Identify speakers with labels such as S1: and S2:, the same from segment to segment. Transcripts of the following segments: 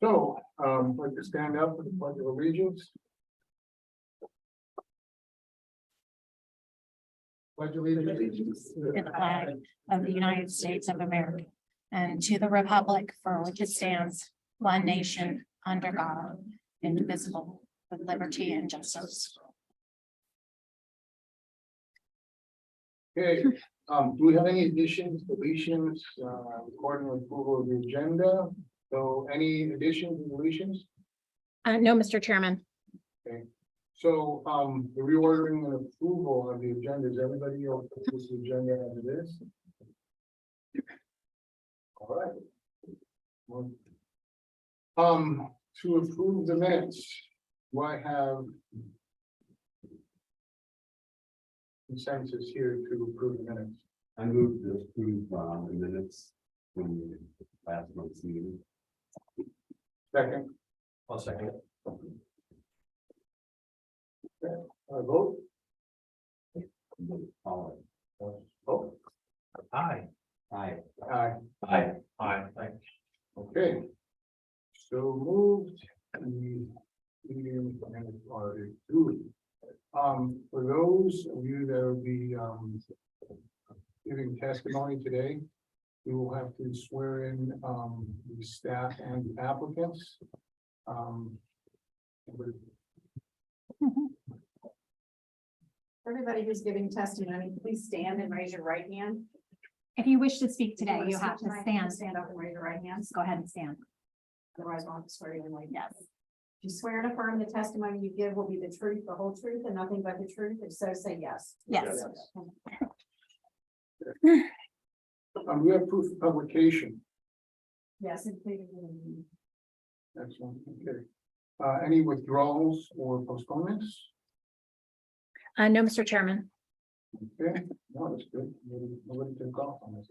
S1: So, I'd like to stand up for the Pledge of Allegiance. Pledge allegiance
S2: To the flag of the United States of America and to the republic for which it stands, one nation, under God, indivisible, with liberty and justice.
S1: Okay, do we have any additions, deletions, according to approval of the agenda? So any additions and deletions?
S2: No, Mr. Chairman.
S1: So, the reordering and approval of the agenda, is everybody okay with the agenda as it is? All right. To approve the minutes, do I have consensus here to approve the minutes?
S3: I move to approve the minutes from last month's meeting.
S1: Second,
S3: I'll second it.
S1: vote?
S3: All
S1: Vote.
S3: right. Aye.
S1: Aye.
S3: Aye. Aye.
S1: Okay. So moved. The meeting minutes are approved. For those of you that will be, giving testimony today, we will have to swear in, the staff and the applicants.
S4: Everybody who's giving testimony, please stand and raise your right hand.
S2: If you wish to speak
S4: If
S2: today,
S4: wanna
S2: you
S4: speak
S2: have to
S4: tonight,
S2: stand.
S4: Stand up and raise your right hand.
S2: Go ahead and stand.
S4: Otherwise, we'll have to swear you in like
S2: Yes.
S4: you swear and affirm the testimony you give will be the truth, the whole truth, and nothing but the truth. If so, say yes.
S2: Yes.
S1: We have proof of publication.
S4: Yes. including
S1: Excellent. Okay. Any withdrawals or postponements?
S2: No, Mr. Chairman.
S1: Okay, no, that's good. Nobody took off on this.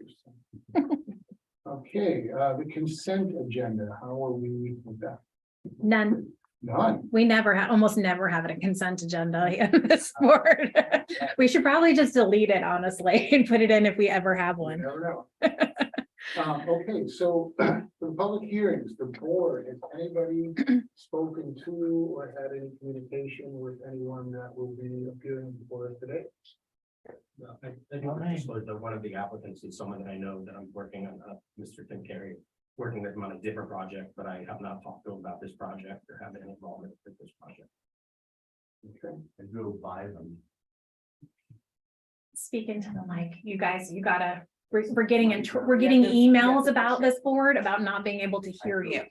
S1: Okay, the consent agenda, how are we with that?
S2: None.
S1: None.
S2: We never have, almost never have a consent agenda in this board. We should probably just delete it, honestly, and put it in if we ever have
S1: You
S2: one.
S1: never know. Okay, so for the public hearings, the board, has anybody spoken to or had any communication with anyone that will be appearing before us today?
S5: I think disclosed that one of the applicants is someone that I know that I'm working on, Mr. Tim Carey, working with him on a different project, but I have not talked to him about this project or have any involvement with this project.
S1: Okay.
S3: I drove by them.
S2: Speak into the mic, you guys, you gotta, we're getting we're getting emails about this board about not being able to hear you.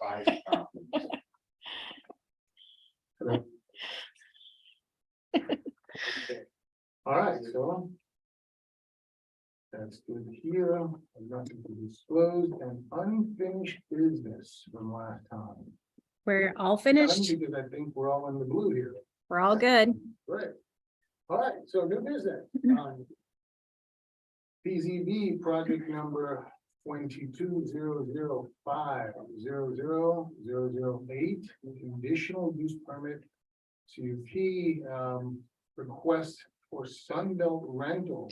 S1: All right, so. That's good here. Nothing to disclose and unfinished business from last time.
S2: We're all finished.
S1: Because I think we're all in the blue here.
S2: We're all good.
S1: Great. All right, so new business. PZB project number 22-005-00008, conditional use permit CUP, request for Sunbelt rentals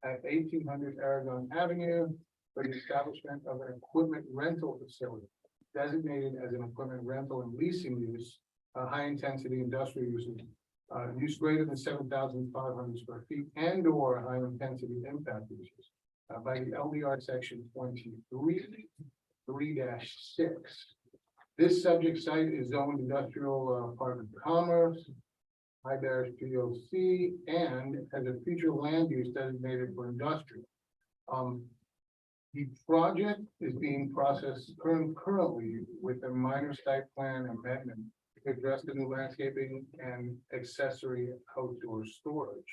S1: at 1800 Aragon Avenue for the establishment of an equipment rental facility designated as an equipment rental and leasing use, high-intensity industrial uses, use greater than 7,500 square feet and or high-intensity impact uses by the LDR section 23-3-6. This subject site is zoned industrial park of commerce, high barriers POC, and has a future land use designated for industrial. The project is being processed currently with a minor site plan amendment to address the new landscaping and accessory outdoor storage.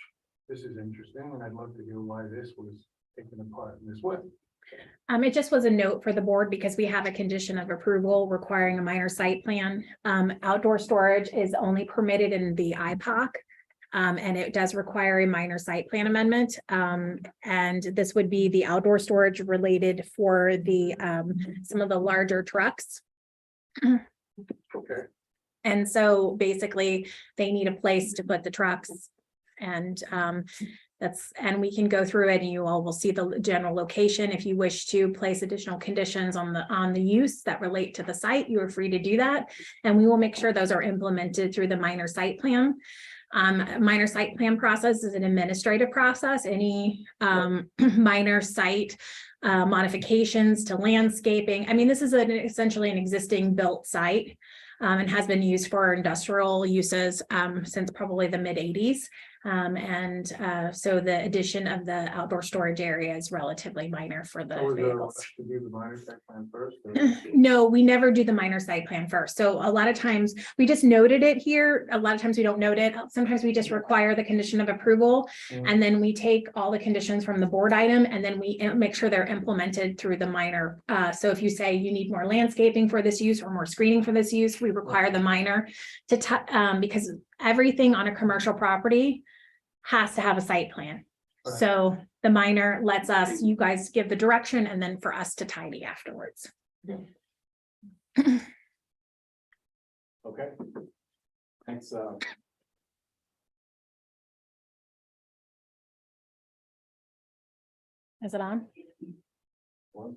S1: This is interesting, and I'd love to hear why this was taken apart in this way.
S2: It just was a note for the board because we have a condition of approval requiring a minor site plan. Outdoor storage is only permitted in the IPOC. And it does require a minor site plan amendment. And this would be the outdoor storage related for the some of the larger trucks.
S1: Okay.
S2: And so basically they need a place to put the trucks. And And we can go through it and you all will see the general location. If you wish to place additional conditions on the use that relate to the site, you are free to do that. And we will make sure those are implemented through the minor site plan. Minor site plan process is an administrative process. Any minor site modifications to landscaping. I mean, this is essentially an existing built site and has been used for industrial uses since probably the mid-80s. So the addition of the outdoor storage area is relatively minor for the
S1: Or
S2: vehicles.
S1: to do the minor site plan first?
S2: No, we never do the minor site plan first. So a lot of times we just noted it here. A lot of times we don't note it. Sometimes we just require the condition of approval. And then we take all the conditions from the board item and then we make sure they're implemented through the minor. So if you say you need more landscaping for this use or more screening for this use, we require the minor to because everything on a commercial property has to have a site plan.
S1: Right.
S2: So the minor lets us, you guys give the direction and then for us to tidy afterwards.
S3: Okay. Thanks,
S2: Is it on?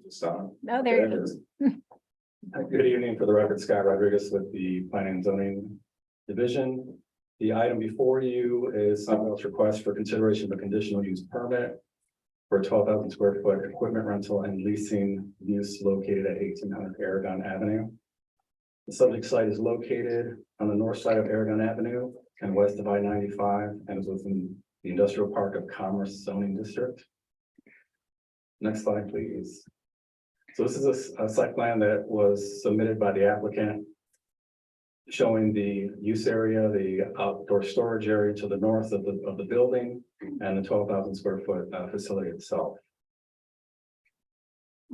S3: Stop.
S2: Oh, there it is.
S3: Good evening, for the record, Scott Rodriguez with the Planning and Zoning Division. The item before you is Sunbelt's request for consideration of a conditional use permit for a 12,000 square foot equipment rental and leasing use located at 1800 Aragon Avenue. The subject site is located on the north side of Aragon Avenue and west of I-95 and is within the Industrial Park of Commerce zoning district. Next slide, please. So this is a site plan that was submitted by the applicant showing the use area, the outdoor storage area to the north of the building and the 12,000 square foot facility itself.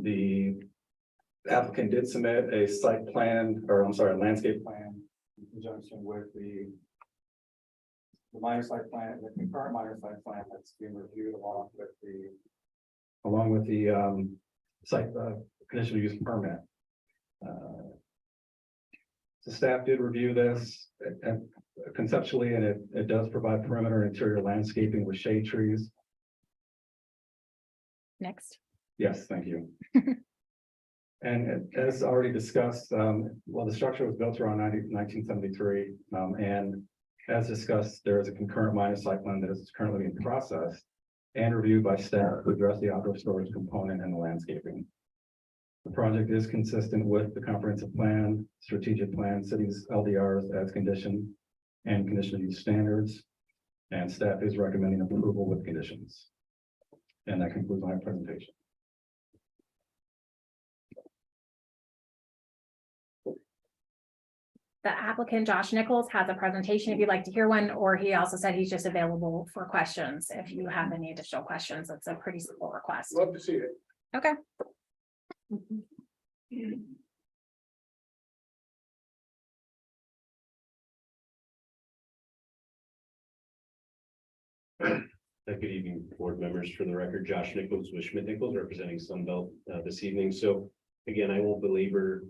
S3: The applicant did submit a site plan, or I'm sorry, a landscape plan in conjunction with the minor site plan, the concurrent minor site plan that's being reviewed along with the site conditional use permit. The staff did review this conceptually, and it does provide perimeter and interior landscaping with shade trees.
S2: Next.
S3: Yes, thank you. And as already discussed, well, the structure was built around 1973, and as discussed, there is a concurrent minor site plan that is currently in process and reviewed by staff to address the outdoor storage component and the landscaping. The project is consistent with the comprehensive plan, strategic plan, city's LDRs as conditioned and conditional use standards. And staff is recommending approval with conditions. And that concludes my presentation.
S2: The applicant, Josh Nichols, has a presentation if you'd like to hear one, or he also said he's just available for questions. If you have any additional questions, it's a pretty simple request.
S1: Love to see it.
S2: Okay.
S6: Good evening, board members. For the record, Josh Nichols with Schmidt Nichols representing Sunbelt this evening. So again, I won't belabor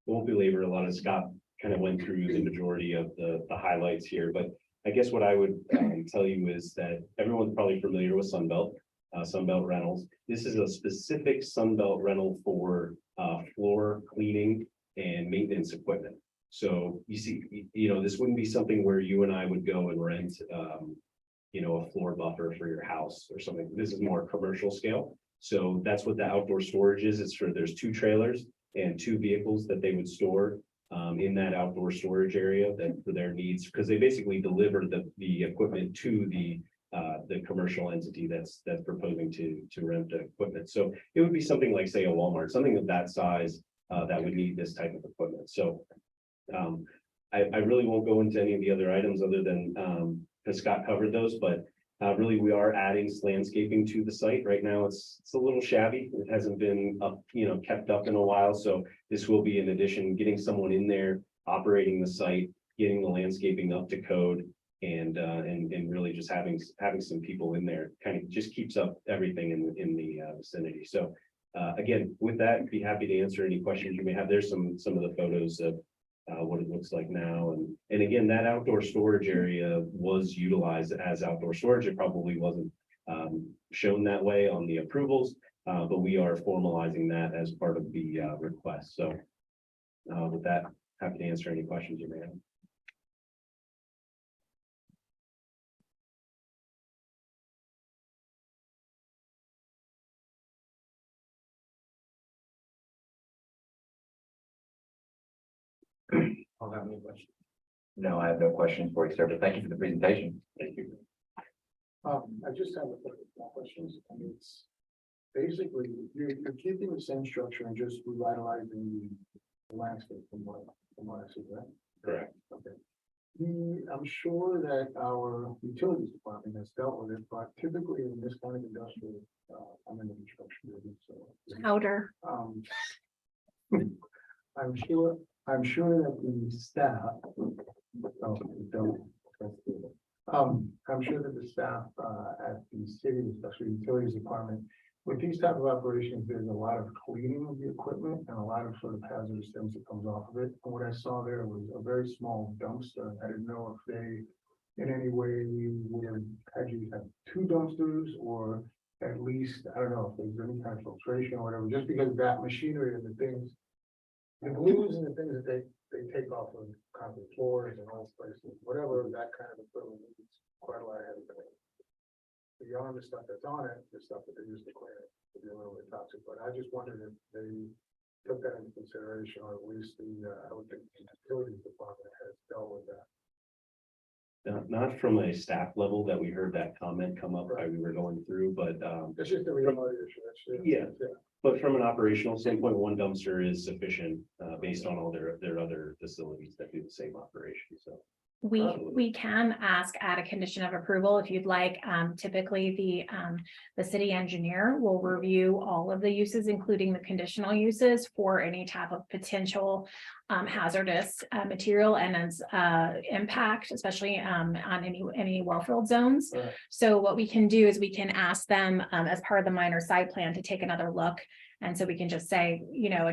S6: a lot of Scott kind of went through the majority of the highlights here, but I guess what I would tell you is that everyone's probably familiar with Sunbelt rentals. This is a specific Sunbelt rental for floor cleaning and maintenance equipment. So you see, this wouldn't be something where you and I would go and rent, a floor buffer for your house or something. This is more commercial scale. So that's what the outdoor storage is. There's 2 trailers and 2 vehicles that they would store in that outdoor storage area that for their needs, because they basically deliver the equipment to the commercial entity that's proposing to rent the equipment. So it would be something like, say, a Walmart, something of that size that would need this type of equipment. So I really won't go into any of the other items other than because Scott covered those, but really we are adding landscaping to the site. Right now it's a little shabby. It hasn't been up, kept up in a while. So this will be in addition, getting someone in there, operating the site, getting the landscaping up to code, and really just having some people in there kind of just keeps up everything in the vicinity. So again, with that, be happy to answer any questions you may have. There's some of the photos of what it looks like now. And again, that outdoor storage area was utilized as outdoor storage. It probably wasn't shown that way on the approvals, but we are formalizing that as part of the request. So with that, happy to answer any questions you may have.
S5: I'll have any questions.
S7: No, I have no questions for you, sir, but thank you for the presentation.
S6: Thank you.
S1: I just have a couple of questions. I mean, it's basically, you're keeping the same structure and just revitalizing the landscape from what I see, right?
S6: Correct.
S1: Okay. I'm sure that our utilities department has dealt with it, but typically in this kind of industrial, I'm in the construction business, so.
S2: Outer.
S1: Um, I'm sure that the staff. I'm sure that the staff at the city, especially utilities department, with these type of operations, there's a lot of cleaning of the equipment and a lot of sort of hazardous things that comes off of it. And what I saw there was a very small dumpster. I didn't know if they, in any way, had you have two dumpsters or at least, I don't know if there's any kind of filtration or whatever, just because that machinery and the things, the glues and the things that they take off of concrete floors and all places, whatever that kind of equipment is, quite a lot of heavy things. Beyond the stuff that's on it, the stuff that they use to clean it, to be a little bit toxic, but I just wondered if they took that into consideration, or at least I would think the utilities department has dealt with that.
S6: Not from a staff level that we heard that comment come up while we were going through, but
S1: It's just a reality issue, that's.
S6: Yeah. but from an operational standpoint, one dumpster is sufficient based on all their other facilities that do the same operation. So
S2: We can ask at a condition of approval if you'd like. Typically, the city engineer will review all of the uses, including the conditional uses for any type of potential hazardous material and its impact, especially on any well-filled zones.
S1: Right.
S2: So what we can do is we can ask them as part of the minor site plan to take another look. And so we can just say,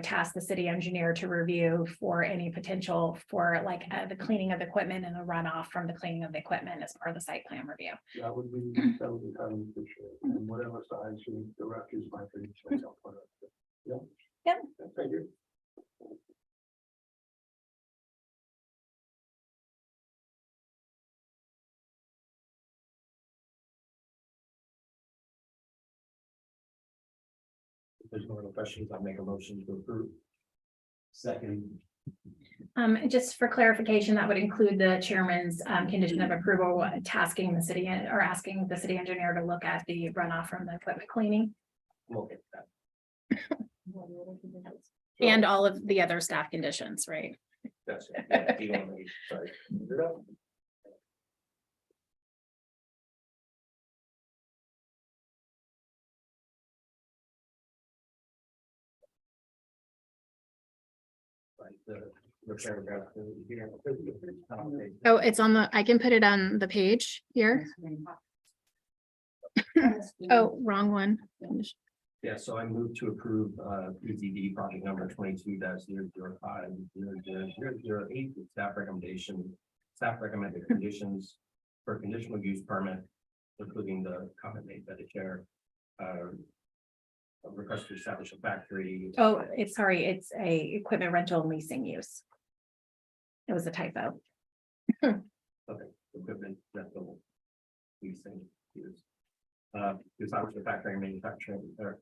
S2: task the city engineer to review for any potential for like the cleaning of the equipment and the runoff from the cleaning of the equipment as part of the site plan review.
S1: That would be highly appreciated, and whatever size the refuse might be. Yeah.
S2: Yep.
S1: Thank you.
S5: If there's no other questions, I'll make a motion to approve. Second.
S2: Just for clarification, that would include the chairman's condition of approval, tasking the city or asking the city engineer to look at the runoff from the equipment cleaning
S5: We'll get that.
S2: and all of the other staff conditions, right?
S5: That's it. Yeah, you want me- sorry. Right, the paragraph here.
S2: Oh, it's on I can put it on the page here. Oh, wrong one.
S5: Yeah, so I move to approve PZD project number 22-005-00008 with staff recommendation. Staff recommended conditions for conditional use permit, including the comment made by the chair. A request to establish a factory.
S2: Oh, it's a equipment rental and leasing use. It was a typo.
S5: Okay, equipment rental. Leasing use. Establish a factory and manufacturing or.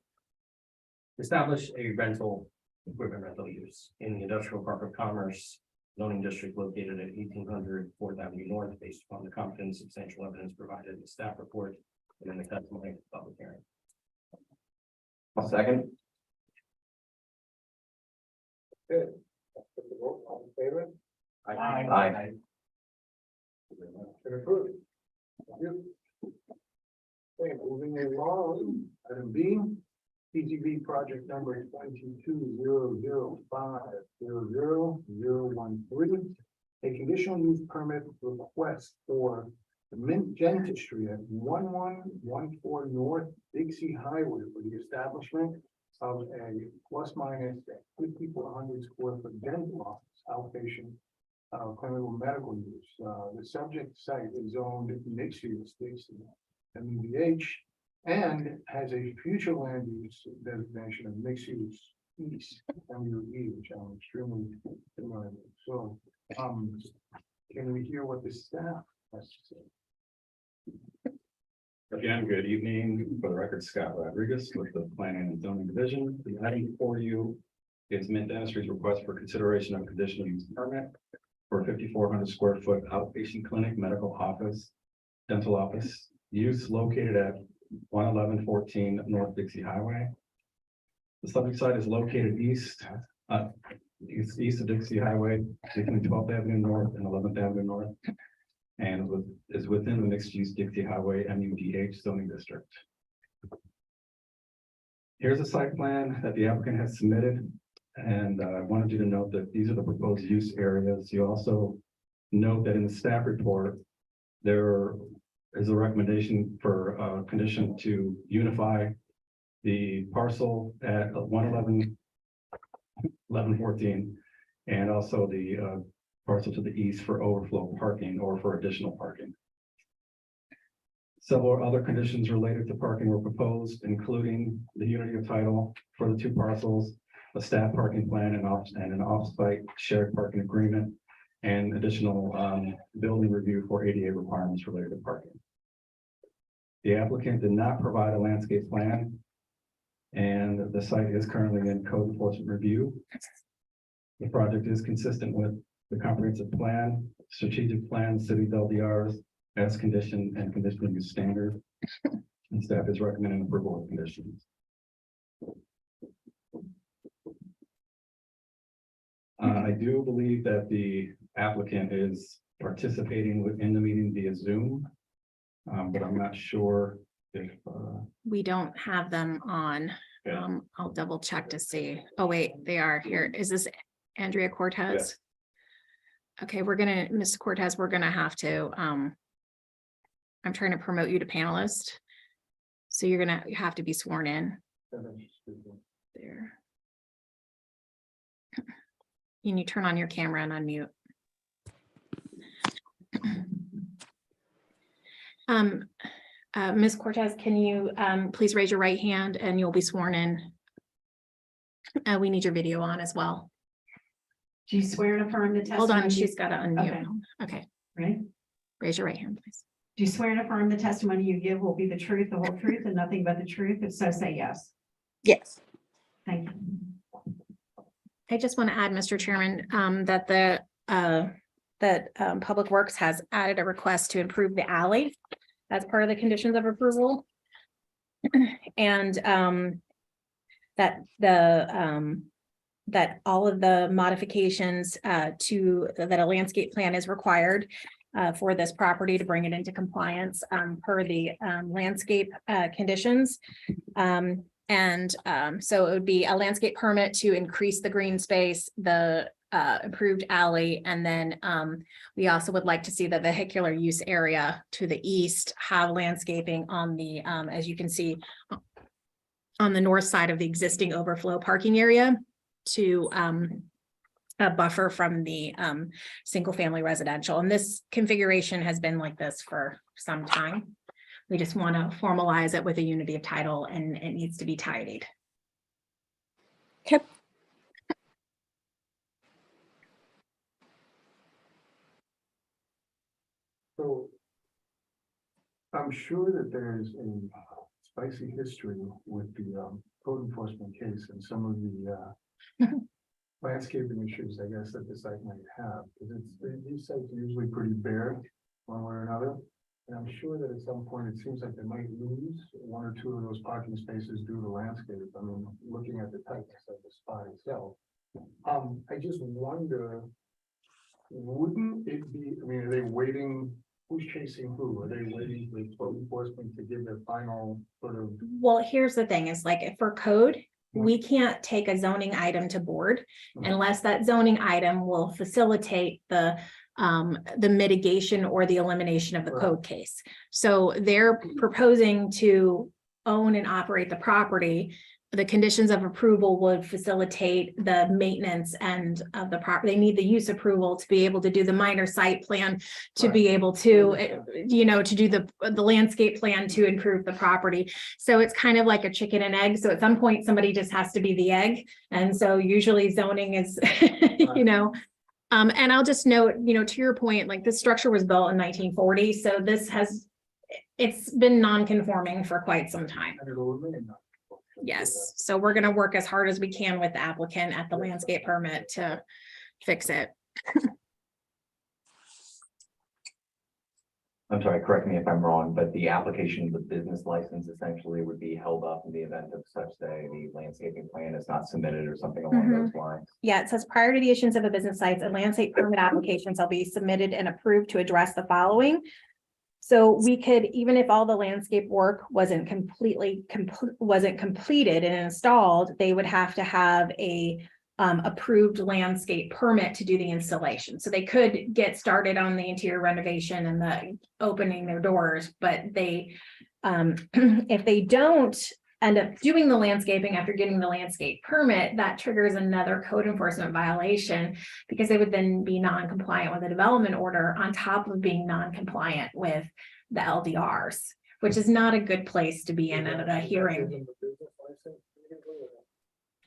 S5: Establish a equipment rental use in the industrial park of commerce zoning district located at 1800 4th Avenue North, based upon the competent substantial evidence provided in the staff report and in the testimony of the public hearing.
S7: I'll second.
S1: Good. Put the vote, all in favor?
S7: Aye.
S1: And approved. Thank you. Okay, moving along, item B, PGB project number 22-005-00013. A conditional use permit request for the Mint dentistry at 1114 North Dixie Highway for the establishment of a plus minus 5,400 square foot dental office outpatient clinical medical use. The subject site is zoned mixed use, MUBH, and has a future land use designation of mixed use east, MUE, which I'm extremely familiar with. So, can we hear what the staff has to say?
S3: Again, good evening. For the record, Scott Rodriguez with the Planning and Zoning Division. The item before you is Mint Dentistry's request for consideration of conditional use permit for a 5,400 square foot outpatient clinic, medical office, dental office use located at 11114 North Dixie Highway. The subject site is located east of Dixie Highway, between 12th Avenue North and 11th Avenue North, and is within the mixed-use Dixie Highway MUDH zoning district. Here's a site plan that the applicant has submitted, and I wanted you to note that these are the proposed use areas. You also note that in the staff report, there is a recommendation for a condition to unify the parcel at 1114, and also the parcel to the east for overflow parking or for additional parking. Several other conditions related to parking were proposed, including the unity of title for the two parcels, a staff parking plan and an off-site shared parking agreement, and additional building review for ADA requirements related to parking. The applicant did not provide a landscape plan, and the site is currently in code enforcement review. The project is consistent with the comprehensive plan, strategic plan, city LDRs, as condition and conditional use standard, and staff is recommending approval of conditions. I do believe that the applicant is participating within the meeting via Zoom, but I'm not sure if.
S2: We don't have them on.
S3: Yeah.
S2: I'll double check to see. Oh, wait, they are here. Is this Andrea Cortez?
S3: Yes.
S2: Okay, Ms. Cortez, we're gonna have to, I'm trying to promote you to panelist. So you're gonna have to be sworn in there. Can you turn on your camera and unmute? Ms. Cortez, can you please raise your right hand and you'll be sworn in. We need your video on as well.
S4: Do you swear and affirm the testimony?
S2: Hold on, she's got to unmute.
S4: Okay.
S2: Okay,
S4: Ready?
S2: raise your right hand, please.
S4: Do you swear and affirm the testimony you give will be the truth, the whole truth, and nothing but the truth? If so, say yes.
S2: Yes.
S4: Thank you.
S2: I just want to add, Mr. Chairman, that Public Works has added a request to improve the alley as part of the conditions of approval. And that all of the modifications to that a landscape plan is required for this property to bring it into compliance per the landscape conditions. So it would be a landscape permit to increase the green space, the improved alley, and then we also would like to see the vehicular use area to the east have landscaping on the, as you can see, on the north side of the existing overflow parking area to a buffer from the single family residential. And this configuration has been like this for some time. We just want to formalize it with a unity of title, and it needs to be tidied. Okay.
S1: So I'm sure that there's a spicy history with the code enforcement case and some of the landscaping issues, I guess, that the site might have. Because these sites are usually pretty bare one way or another. And I'm sure that at some point it seems like they might lose one or two of those parking spaces due to landscape. I mean, looking at the tightness of the spot itself. I just wonder, wouldn't it be, I mean, are they waiting? Who's chasing who? Are they waiting for code enforcement to give their final sort of?
S2: Well, here's the thing is, like, for code, we can't take a zoning item to board unless that zoning item will facilitate the mitigation or the elimination of the code case. So they're proposing to own and operate the property. the conditions of approval would facilitate the maintenance and of the property. They need the use approval to be able to do the minor site plan, to be able to, to do the landscape plan to improve the property. So it's kind of like a chicken and egg. So at some point, somebody just has to be the egg. And so usually zoning is, and I'll just note, to your point, like this structure was built in 1940. So it's been non-conforming for quite some time.
S1: And it'll remain not.
S2: Yes, so we're gonna work as hard as we can with the applicant at the landscape permit to fix it.
S7: I'm sorry, correct me if I'm wrong, but the application of the business license essentially would be held up in the event of such, say, the landscaping plan is not submitted or something along those lines.
S2: Yeah, it says prior to the issuance of a business license, a landscape permit application shall be submitted and approved to address the following. So we could, even if all the landscape work wasn't completed and installed, they would have to have a approved landscape permit to do the installation. So they could get started on the interior renovation and the opening their doors, but they, if they don't end up doing the landscaping after getting the landscape permit, that triggers another code enforcement violation because they would then be non-compliant with the development order on top of being non-compliant with the LDRs, which is not a good place to be in at a hearing.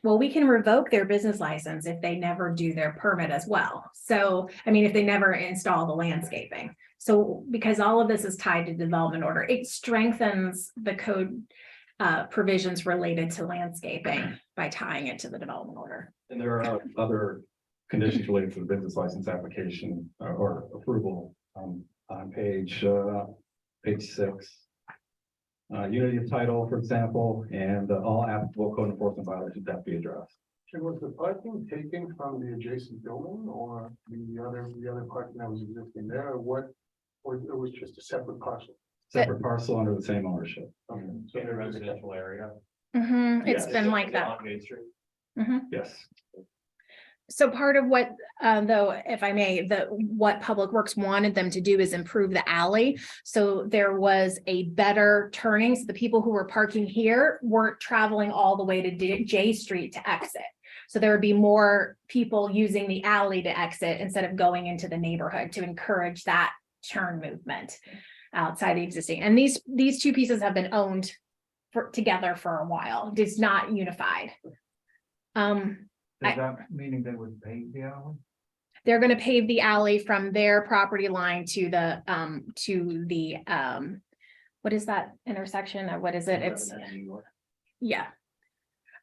S2: Well, we can revoke their business license if they never do their permit as well. So, I mean, if they never install the landscaping. So, because all of this is tied to development order, it strengthens the code provisions related to landscaping by tying it to the development order.
S3: And there are other conditions related to the business license application or approval on page 6. Unity of title, for example, and all applicable code enforcement violations have to be addressed.
S1: And was the parking taken from the adjacent building or the other parking that was existing there, or what? Or it was just a separate parcel?
S3: Separate parcel under the same ownership.
S1: Okay.
S5: In a residential area.
S2: It's been like that.
S5: On Main Street.
S3: Yes.
S2: So part of what, though, if I may, what Public Works wanted them to do is improve the alley. So there was a better turning. So the people who were parking here weren't traveling all the way to J Street to exit. So there would be more people using the alley to exit instead of going into the neighborhood to encourage that turn movement outside the existing. And these two pieces have been owned together for a while. It's not unified.
S8: Does that meaning they would pave the alley?
S2: They're going to pave the alley from their property line to the what is that intersection or what is it? It's yeah.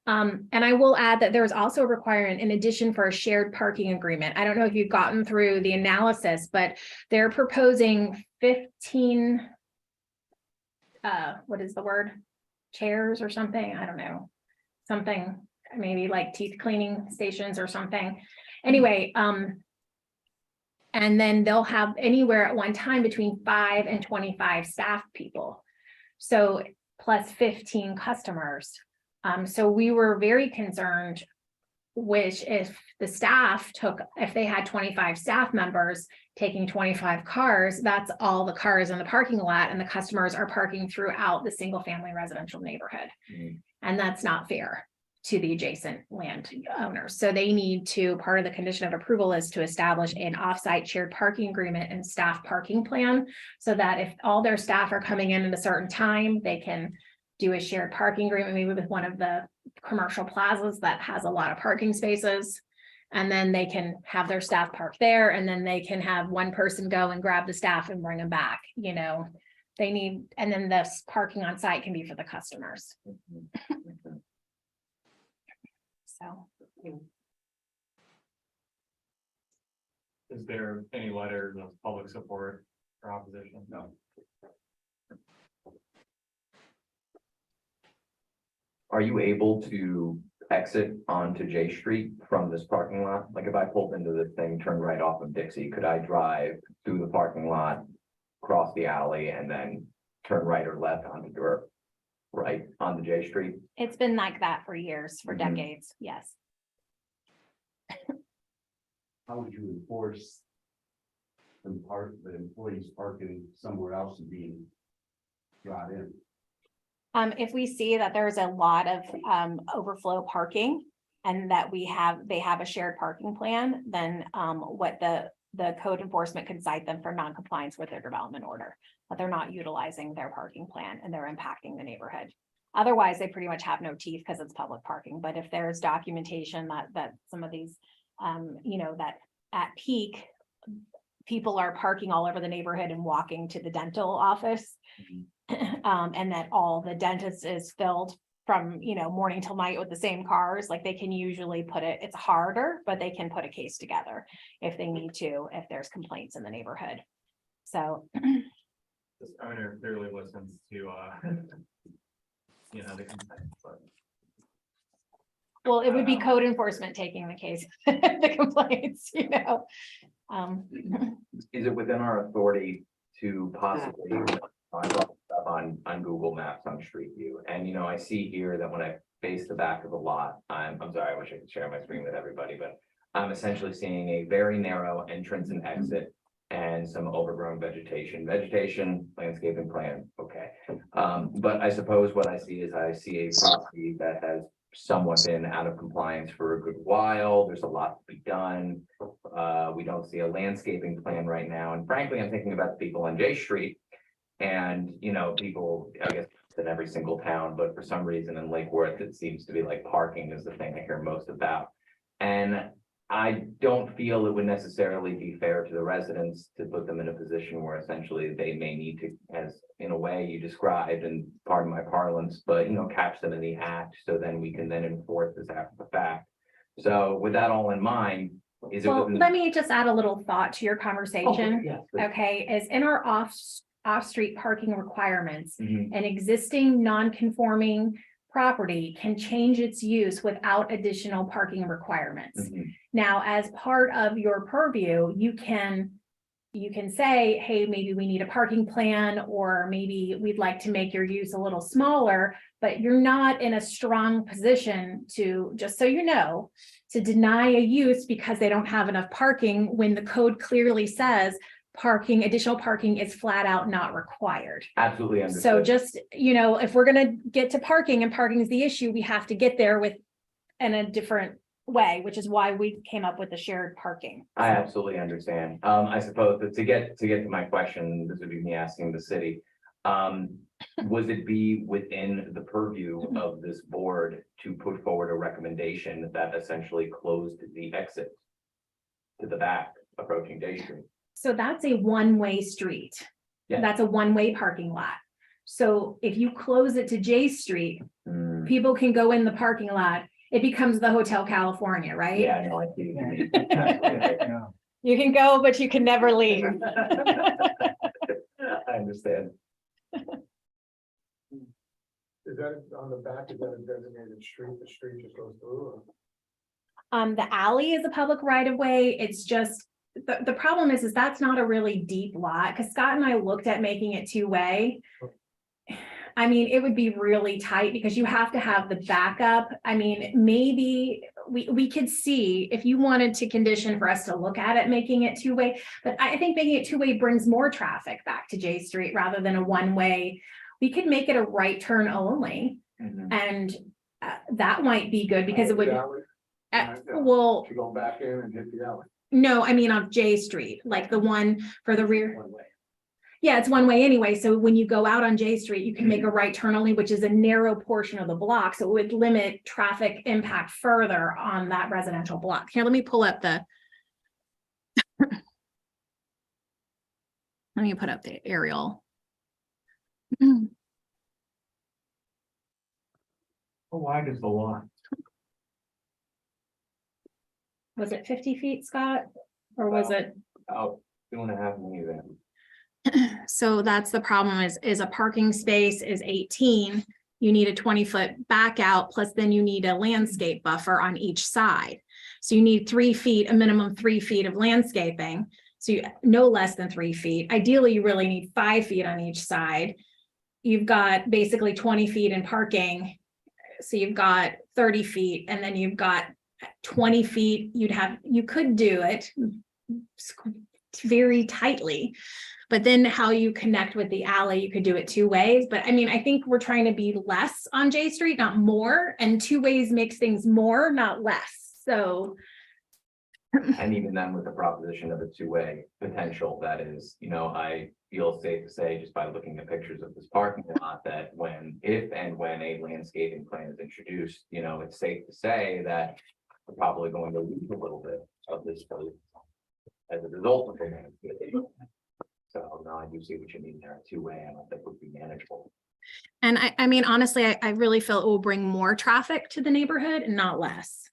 S2: And I will add that there's also a requirement in addition for a shared parking agreement. I don't know if you've gotten through the analysis, but they're proposing 15 what is the word? Chairs or something? I don't know. Something maybe like teeth cleaning stations or something. Anyway, and then they'll have anywhere at one time between 5 and 25 staff people. So plus 15 customers. So we were very concerned, which if the staff if they had 25 staff members taking 25 cars, that's all the cars in the parking lot and the customers are parking throughout the single family residential neighborhood. And that's not fair to the adjacent land owners. So they need to, part of the condition of approval is to establish an offsite shared parking agreement and staff parking plan so that if all their staff are coming in at a certain time, they can do a shared parking agreement, maybe with one of the commercial plazas that has a lot of parking spaces. And then they can have their staff park there and then they can have one person go and grab the staff and bring them back, they need, and then the parking on site can be for the customers. So.
S5: Is there any letter of public support or opposition? No.
S7: Are you able to exit onto J Street from this parking lot? Like if I pulled into this thing, turned right off of Dixie, could I drive through the parking lot, cross the alley and then turn right or left onto your right onto J Street?
S2: It's been like that for years, for decades, yes.
S9: How would you enforce the employees parking somewhere else and being brought in?
S2: If we see that there's a lot of overflow parking and that they have a shared parking plan, then what the code enforcement can cite them for non-compliance with their development order. But they're not utilizing their parking plan and they're impacting the neighborhood. Otherwise, they pretty much have no teeth because it's public parking. But if there's documentation that some of these, that at peak, people are parking all over the neighborhood and walking to the dental office. And that all the dentist is filled from, morning till night with the same cars, like they can usually it's harder, but they can put a case together if they need to, if there's complaints in the neighborhood. So.
S5: This owner clearly listens to, the complaints, but.
S2: Well, it would be code enforcement taking the case, the complaints,
S7: Is it within our authority to possibly on Google Maps on Street View? And I see here that when I face the back of the lot, I'm sorry, I wish I could share my screen with everybody, but I'm essentially seeing a very narrow entrance and exit and some overgrown vegetation, landscaping plan, okay. But I suppose what I see is a property that has somewhat been out of compliance for a good while. There's a lot to be done. We don't see a landscaping plan right now. And frankly, I'm thinking about the people on J Street and, people, I guess in every single town, but for some reason in Lake Worth, it seems to be like parking is the thing I hear most about. And I don't feel it would necessarily be fair to the residents to put them in a position where essentially they may need to, as in a way you described, and pardon my parlance, but catch them in the act, so then we can then enforce this after the fact. So with that all in mind, is it?
S2: Well, let me just add a little thought to your conversation.
S7: Yeah.
S2: Okay, is in our off-street parking requirements,
S7: Mhm.
S2: an existing non-conforming property can change its use without additional parking requirements.
S7: Mhm.
S2: Now, as part of your purview, you can say, hey, maybe we need a parking plan, or maybe we'd like to make your use a little smaller, but you're not in a strong position to, just so you know, to deny a use because they don't have enough parking when the code clearly says additional parking is flat out not required.
S7: Absolutely understood.
S2: So just, if we're gonna get to parking and parking is the issue, we have to get there in a different way, which is why we came up with the shared parking.
S7: I absolutely understand. I suppose that to get to my question, this would be me asking the city. Would it be within the purview of this board to put forward a recommendation that essentially closed the exit to the back approaching Day Street?
S2: So that's a one-way street.
S7: Yeah.
S2: That's a one-way parking lot. So if you close it to J Street, people can go in the parking lot. It becomes the Hotel California, right?
S7: Yeah, no, I see.
S8: Yeah.
S2: You can go, but you can never leave.
S7: I understand.
S1: Is that on the back, is that a designated street? The street just goes through?
S2: The alley is a public right of way. It's just, the problem is that's not a really deep lot, because Scott and I looked at making it two-way. I mean, it would be really tight because you have to have the backup. I mean, maybe we could see if you wanted to condition for us to look at it, making it two-way, but I think making it two-way brings more traffic back to J Street rather than a one-way. We could make it a right turn only, and that might be good because it would, well,
S1: To go back in and hit the alley.
S2: no, I mean on J Street, like the one for the rear. Yeah, it's one way anyway. So when you go out on J Street, you can make a right turn only, which is a narrow portion of the block. So it would limit traffic impact further on that residential block. Here, let me pull up the. Let me put up the aerial.
S8: How wide is the lot?
S2: Was it 50 feet, Scott? Or was it?
S7: About 2.5 meters.
S2: So that's the problem is a parking space is 18. You need a 20-foot back out, plus then you need a landscape buffer on each side. So you need 3 feet, a minimum 3 feet of landscaping. So you no less than 3 feet. Ideally, you really need 5 feet on each side. You've got basically 20 feet in parking. So you've got 30 feet, and then you've got 20 feet. You could do it very tightly, But then how you connect with the alley, you could do it two ways. But I mean, I think we're trying to be less on J Street, not more. And two ways makes things more, not less. So
S7: And even then with the proposition of a two-way potential, that is, I feel safe to say just by looking at pictures of this parking lot that if and when a landscaping plan is introduced, it's safe to say that we're probably going to lose a little bit of this place as a result of the landscaping. So no, I do see what you mean there. Two-way, I don't think would be manageable.
S2: and I mean, honestly, I really feel it will bring more traffic to the neighborhood and not less.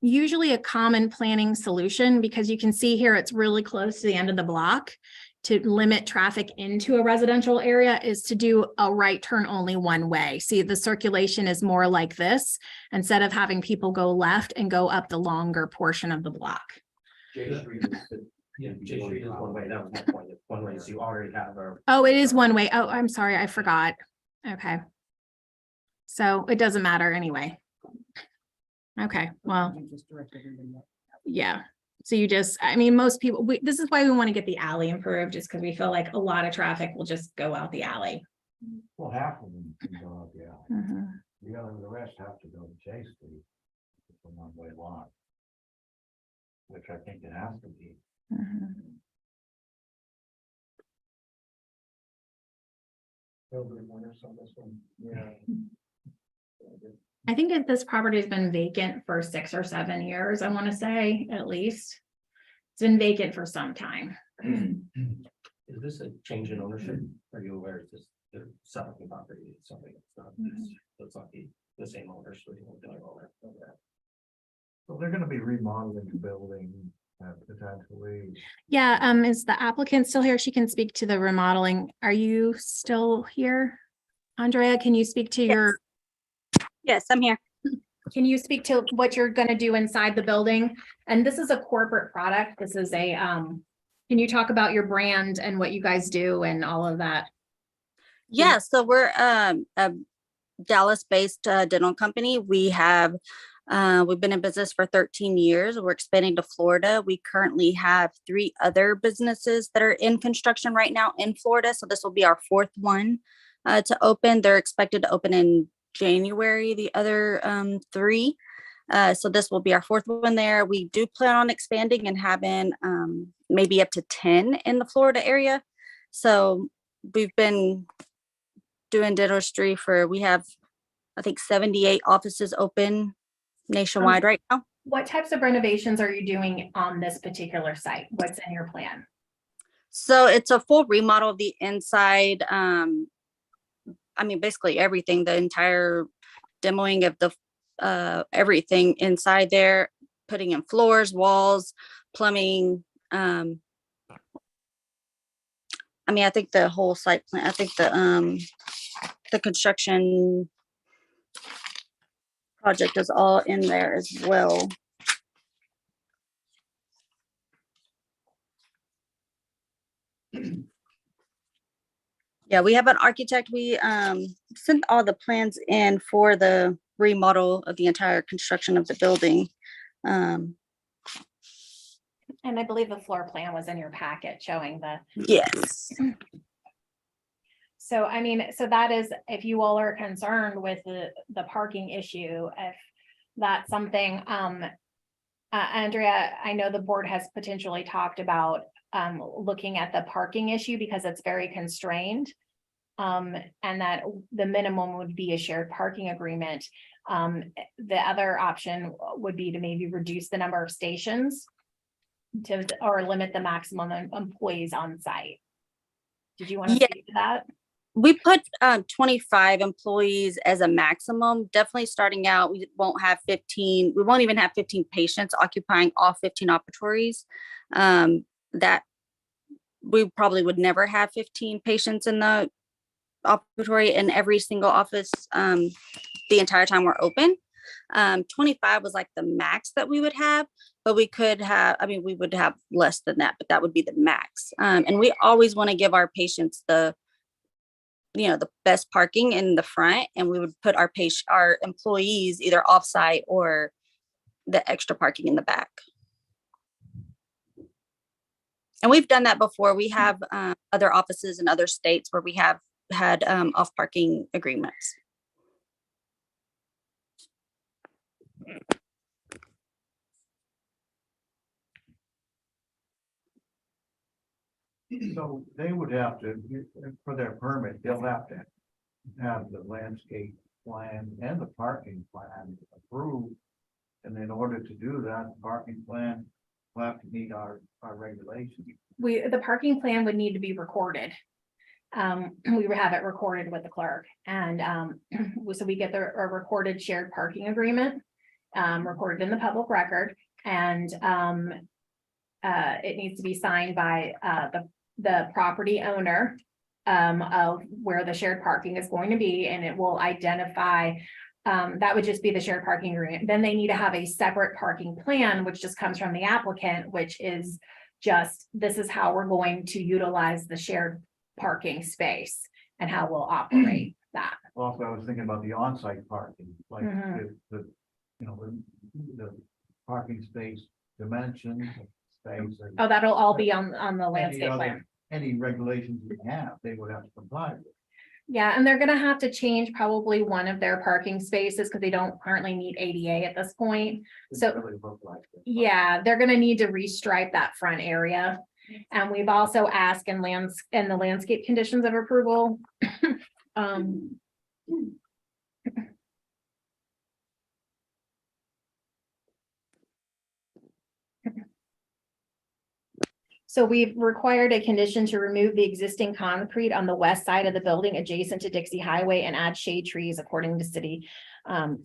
S2: Usually a common planning solution, because you can see here, it's really close to the end of the block, to limit traffic into a residential area is to do a right turn only one way. See, the circulation is more like this, instead of having people go left and go up the longer portion of the block.
S5: J Street is, yeah, J Street is one way, that was my point, one way, so you already have a.
S2: Oh, it is one way. Oh, I'm sorry, I forgot. Okay. So it doesn't matter anyway. Okay, well, yeah. So you just, I mean, most people, this is why we want to get the alley improved, just because we feel like a lot of traffic will just go out the alley.
S9: Well, half of them can go out the alley.
S2: Mhm.
S9: The rest have to go to J Street. It's a one-way lot. Which I think it has to be.
S2: Mhm.
S1: Yeah.
S2: I think that this property has been vacant for 6 or 7 years, I want to say, at least. It's been vacant for some time.
S5: Is this a change in ownership? Are you aware it's just they're selling the property, it's something that's not, it's not the same owner, so you don't know owner. Okay.
S9: So they're gonna be remodeling the building, potentially.
S2: Yeah, is the applicant still here? She can speak to the remodeling. Are you still here? Andrea, can you speak to your,
S10: Yes, I'm here.
S2: can you speak to what you're gonna do inside the building? And this is a corporate product. This is a, can you talk about your brand and what you guys do and all of that?
S10: Yeah, so we're a Dallas-based dental company. We've been in business for 13 years. We're expanding to Florida. We currently have 3 other businesses that are in construction right now in Florida. So this will be our 4th one to open. They're expected to open in January, the other 3. So this will be our 4th one there. We do plan on expanding and having maybe up to 10 in the Florida area. So we've been doing dentistry we have, I think, 78 offices open nationwide right now.
S2: What types of renovations are you doing on this particular site? What's in your plan?
S10: So it's a full remodel of the inside. I mean, basically everything, the entire demoing of the everything inside there, putting in floors, walls, plumbing. I mean, I think the whole site plan, I think the construction project is all in there as well. Yeah, we have an architect. We sent all the plans in for the remodel of the entire construction of the building.
S2: And I believe the floor plan was in your packet showing the.
S10: Yes.
S2: So, I mean, so that is, if you all are concerned with the parking issue, if that's something, Andrea, I know the board has potentially talked about looking at the parking issue because it's very constrained. And that the minimum would be a shared parking agreement. The other option would be to maybe reduce the number of stations or limit the maximum employees on site. Did you want to speak to that?
S10: We put 25 employees as a maximum. Definitely starting out, we won't have 15. We won't even have 15 patients occupying all 15 operatories. That we probably would never have 15 patients in the operatory in every single office the entire time we're open. 25 was like the max that we would have, but we could have, I mean, we would have less than that, but that would be the max. And we always want to give our patients the best parking in the front, and we would put our employees either offsite or the extra parking in the back. And we've done that before. We have other offices in other states where we have had off parking agreements.
S9: So they would have to, for their permit, they'll have to have the landscape plan and the parking plan approved. And in order to do that, the parking plan will have to meet our regulations.
S2: The parking plan would need to be recorded. We would have it recorded with the clerk and, so we get a recorded shared parking agreement, recorded in the public record and, it needs to be signed by, the property owner, of where the shared parking is going to be, and it will identify, that would just be the shared parking agreement. Then they need to have a separate parking plan, which just comes from the applicant, which is just, this is how we're going to utilize the shared parking space and how we'll operate that.
S9: Also, I was thinking about the on-site parking, like
S2: Mhm.
S9: the, you know, the parking space dimensions, space. and
S2: Oh, that'll all be on the
S9: any
S2: landscape
S9: other-
S2: plan.
S9: Any regulations we have, they would have to comply with.
S2: Yeah, and they're gonna have to change probably one of their parking spaces because they don't currently meet ADA at this point.
S9: It
S2: So-
S9: really look like it.
S2: Yeah, they're gonna need to restripe that front area. And we've also asked in the landscape conditions of approval. So we've required a condition to remove the existing concrete on the west side of the building adjacent to Dixie Highway and add shade trees according to city. So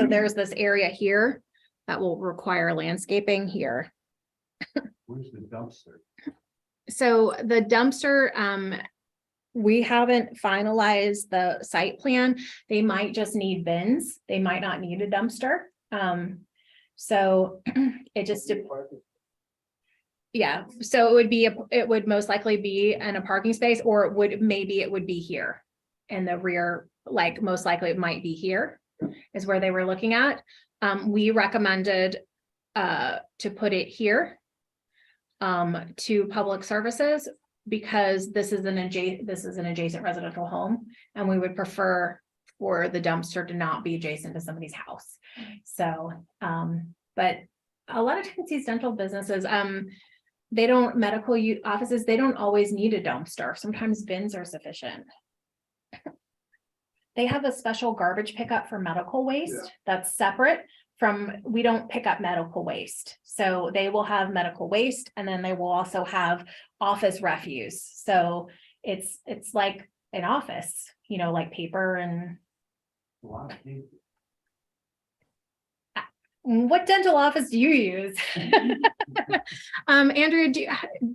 S2: there's this area here that will require landscaping here.
S9: Where's the dumpster?
S2: So the dumpster, we haven't finalized the site plan. They might just need bins. They might not need a dumpster. So it just, yeah, so it would most likely be in a parking space, or maybe it would be here in the rear, like most likely it might be here is where they were looking at. We recommended to put it here to public services because this is an adjacent residential home, and we would prefer for the dumpster to not be adjacent to somebody's house. So, but a lot of times these dental businesses, they don't, medical offices, they don't always need a dumpster. Sometimes bins are sufficient. They have a special garbage pickup for medical waste that's separate from, we don't pick up medical waste. So they will have medical waste, and then they will also have office refuse. So it's like an office, you know, like paper and. What dental office do you use? Andrea, do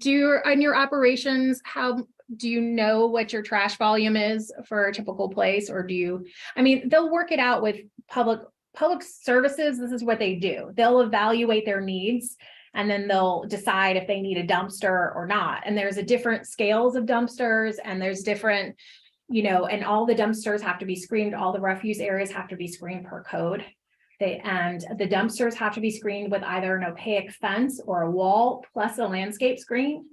S2: you, in your operations, how do you know what your trash volume is for a typical place? Or do you, I mean, they'll work it out with public services. This is what they do. They'll evaluate their needs and then they'll decide if they need a dumpster or not. And there's a different scales of dumpsters, and there's different, you know, and all the dumpsters have to be screened. All the refuse areas have to be screened per code. And the dumpsters have to be screened with either an opaque fence or a wall plus a landscape screen.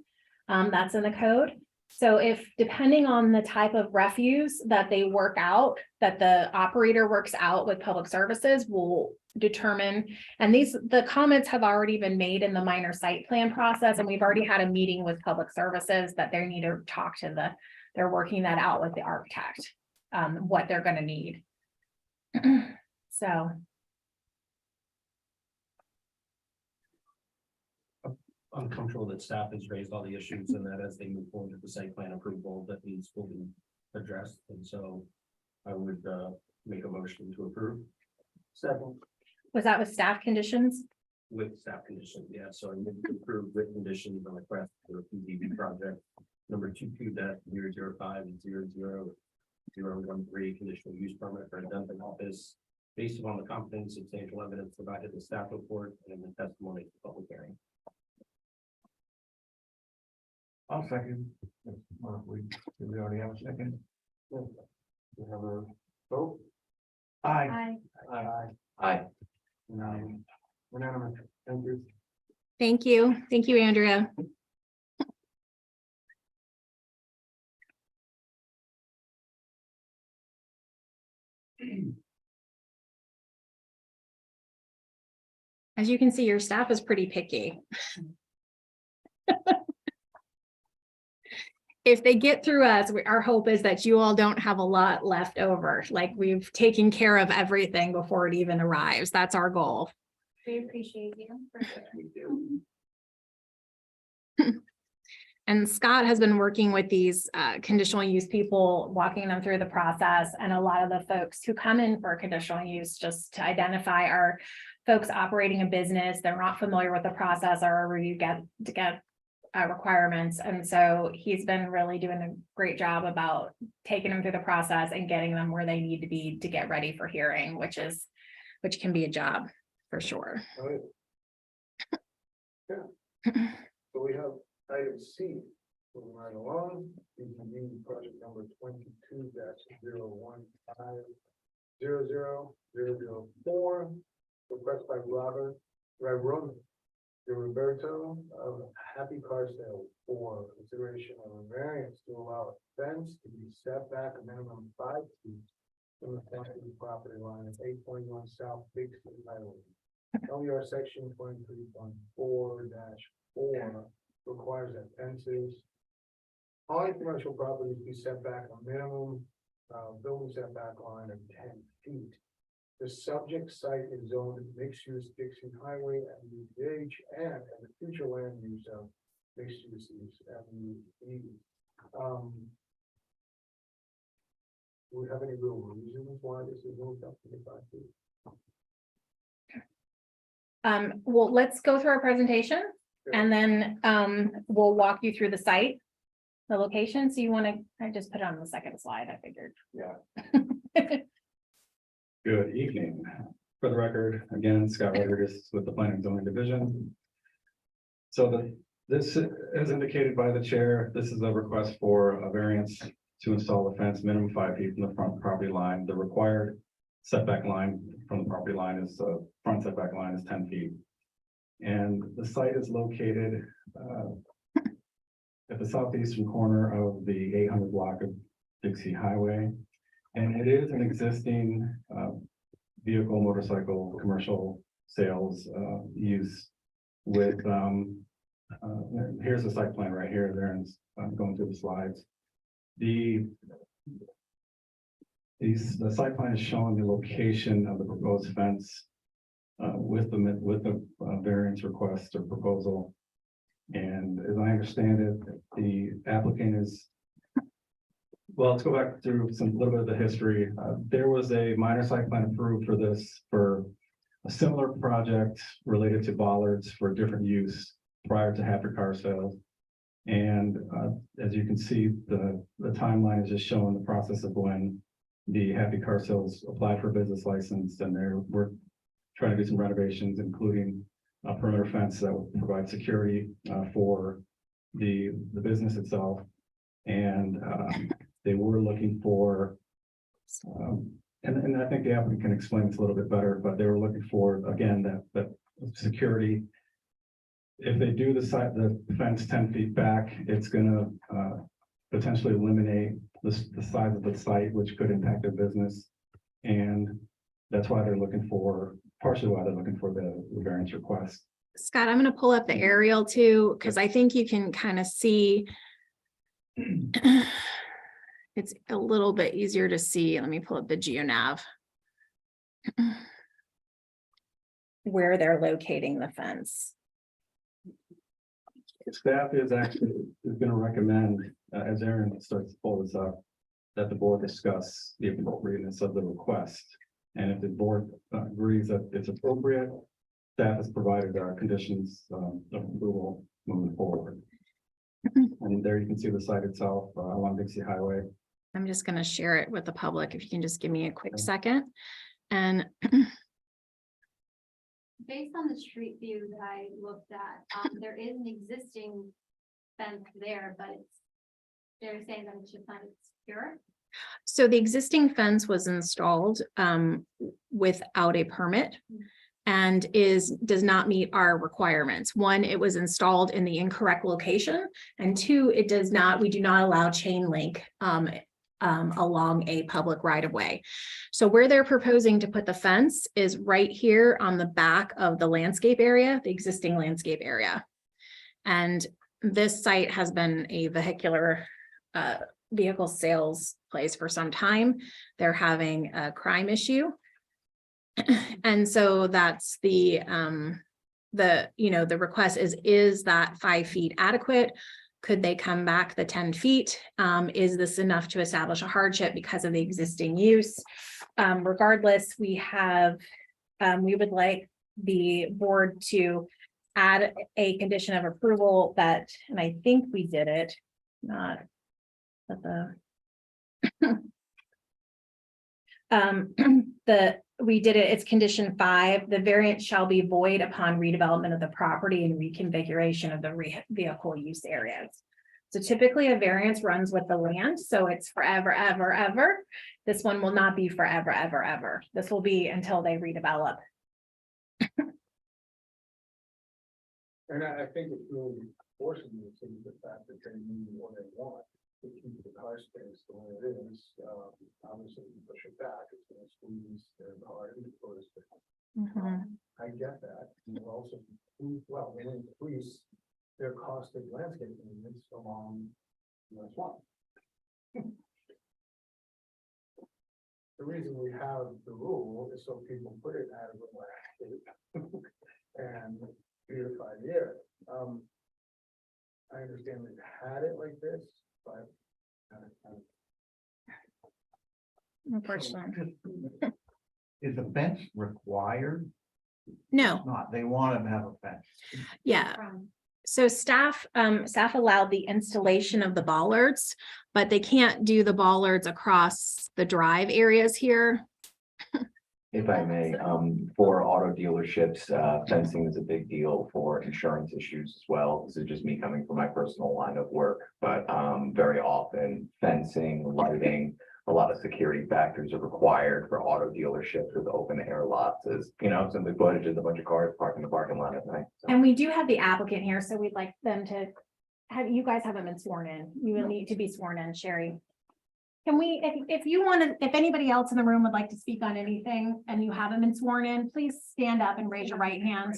S2: That's in the code. So if, depending on the type of refuse that they work out, that the operator works out with public services, will determine, and the comments have already been made in the minor site plan process, and we've already had a meeting with public services that they need to talk to they're working that out with the architect, what they're gonna need. So.
S5: I'm comfortable that staff has raised all the issues and that as they move forward with the site plan approval, that these will be addressed. And so I would make a motion to approve. Second.
S2: Was that with staff conditions?
S5: With staff conditions, yeah. So I move to approve with conditions on request for a PDB project number 22-005000013 conditional use permit for a dental office based upon the competent and substantial evidence provided in the staff report and in the testimony at the public hearing.
S9: I'll second. Did we already have a second?
S1: We have a vote.
S9: Aye.
S2: Aye.
S1: Aye.
S7: Aye.
S1: Unanimous. Thank you.
S2: Thank you. Thank you, Andrea. As you can see, your staff is pretty picky. If they get through us, our hope is that you all don't have a lot left over. Like we've taken care of everything before it even arrives. That's our goal.
S4: We appreciate you.
S1: We do.
S2: And Scott has been working with these conditional use people, walking them through the process. And a lot of the folks who come in for conditional use, just to identify are folks operating a business. They're not familiar with the process or review to get requirements. And so he's been really doing a great job about taking them through the process and getting them where they need to be to get ready for hearing, which can be a job for sure.
S1: All right. Yeah. So we have item C, moving right along, Hrpb project number 22-015000004. Request by Robert Roberto of Happy Car Sale for consideration of a variance to allow a fence to be set back a minimum 5 feet from the front of the property line at 821 South Big Street Highway. LER section 23.4-4 requires that fences on commercial properties be set back a minimum building setback line of 10 feet. The subject site is zoned mixed-use Dixie Highway Avenue DH and the future land use of mixed-use Avenue E. Do we have any real reasons why this is moved up to the 5 feet?
S2: Well, let's go through our presentation and then we'll walk you through the site, the location. So you want to, I just put it on the second slide, I figured.
S1: Yeah.
S3: Good evening. For the record, again, Scott Rodriguez with the Planning and Zoning Division. So this, as indicated by the chair, this is a request for a variance to install a fence minimum 5 feet from the front property line. The required setback line from the property line is front setback line is 10 feet. And the site is located at the southeastern corner of the 800 block of Dixie Highway. And it is an existing vehicle, motorcycle, commercial sales use with, here's the site plan right here, there, and I'm going through the slides. The site plan is showing the location of the proposed fence with the variance request or proposal. And as I understand it, the applicant is, well, let's go back through a little bit of the history. There was a minor site plan approved for this for a similar project related to bollards for different use prior to Happy Car Sales. And as you can see, the timeline is just showing the process of when the Happy Car Sales applied for a business license, and we're trying to do some renovations, including a perimeter fence that will provide security for the business itself. And they were looking for, and I think the applicant can explain this a little bit better, but they were looking for, again, that security. If they do the fence 10 feet back, it's gonna potentially eliminate the size of the site, which could impact their business. And that's why they're looking for, partially why they're looking for the variance request.
S2: Scott, I'm going to pull up the aerial too, because I think you can kind of see. It's a little bit easier to see. Let me pull up the GeoNav. Where they're locating the fence.
S3: Staff is going to recommend, as Aaron starts to pull this up, that the board discuss the appropriateness of the request. And if the board agrees that it's appropriate, staff has provided our conditions of approval moving forward. And there you can see the site itself along Dixie Highway.
S2: I'm just going to share it with the public. If you can just give me a quick second. And
S11: based on the street view that I looked at, there is an existing fence there, but they're saying that it's just not as secure.
S2: so the existing fence was installed without a permit. and does not meet our requirements. One, it was installed in the incorrect location, and two, we do not allow chain link along a public right of way. So where they're proposing to put the fence is right here on the back of the landscape area, the existing landscape area. And this site has been a vehicle sales place for some time. They're having a crime issue. And so that's the request is that 5 feet adequate? Could they come back the 10 feet? Is this enough to establish a hardship because of the existing use? Regardless, we would like the board to add a condition of approval that, and I think we did it, not at we did it, it's condition 5, the variance shall be void upon redevelopment of the property and reconfiguration of the vehicle use areas. So typically a variance runs with the land, so it's forever, ever, ever. This one will not be forever, ever, ever. This will be until they redevelop.
S1: And I think it's really forcing you to the fact that they need what they want to keep the car space the way it is. Obviously, you push it back, it's gonna squeeze their car into the space. I get that. And we'll also, well, they increase their cost of landscape maintenance along US 1. The reason we have the rule is so people put it out of the landscape and beautify the area. I understand they've had it like this, but
S2: Unfortunately,
S9: Is a fence required?
S2: no.
S9: Not, they want them to have a fence.
S2: Yeah. So staff allowed the installation of the bollards, but they can't do the bollards across the drive areas here.
S7: If I may, for auto dealerships, fencing is a big deal for insurance issues as well. This is just me coming from my personal line of work, but very often fencing, lighting, a lot of security factors are required for auto dealerships with open air lots. Is simply put, it's just a bunch of cars parked in the parking lot at night. So.
S2: And we do have the applicant here, so we'd like them to have, you guys haven't been sworn in. You will need to be sworn in, Sherry. Can we, if you want to, if anybody else in the room would like to speak on anything and you haven't been sworn in, please stand up and raise your right hand.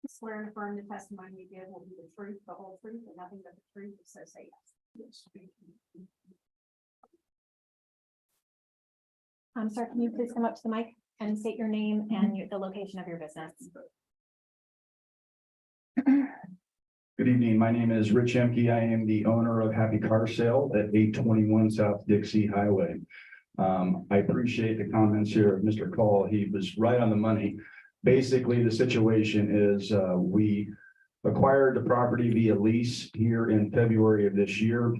S4: Swear and affirm the testimony you give will be the truth, the whole truth, and nothing but the truth, so say yes.
S2: Sir, can you please come up to the mic and state your name and the location of your business?
S12: Good evening. My name is Rich Emke. I am the owner of Happy Car Sale at 821 South Dixie Highway. I appreciate the comments here of Mr. Call. He was right on the money. Basically, the situation is we acquired the property via lease here in February of this year.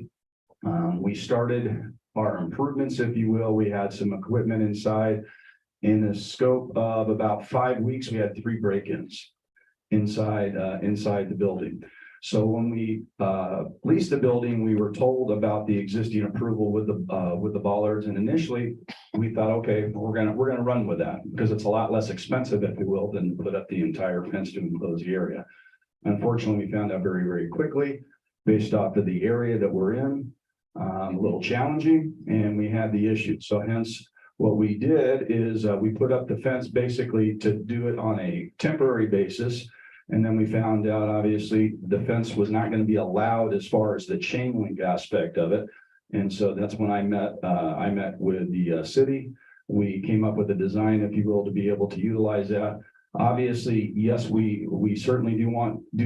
S12: We started our improvements, if you will. We had some equipment inside. In the scope of about 5 weeks, we had 3 break-ins inside the building. So when we leased the building, we were told about the existing approval with the bollards, and initially we thought, okay, we're gonna run with that because it's a lot less expensive, if you will, than put up the entire fence to enclose the area. Unfortunately, we found out very, very quickly, based off of the area that we're in, a little challenging, and we had the issue. So hence, what we did is we put up the fence basically to do it on a temporary basis. And then we found out, obviously, the fence was not going to be allowed as far as the chain link aspect of it. And so that's when I met with the city. We came up with a design, if you will, to be able to utilize that. Obviously, yes, we certainly do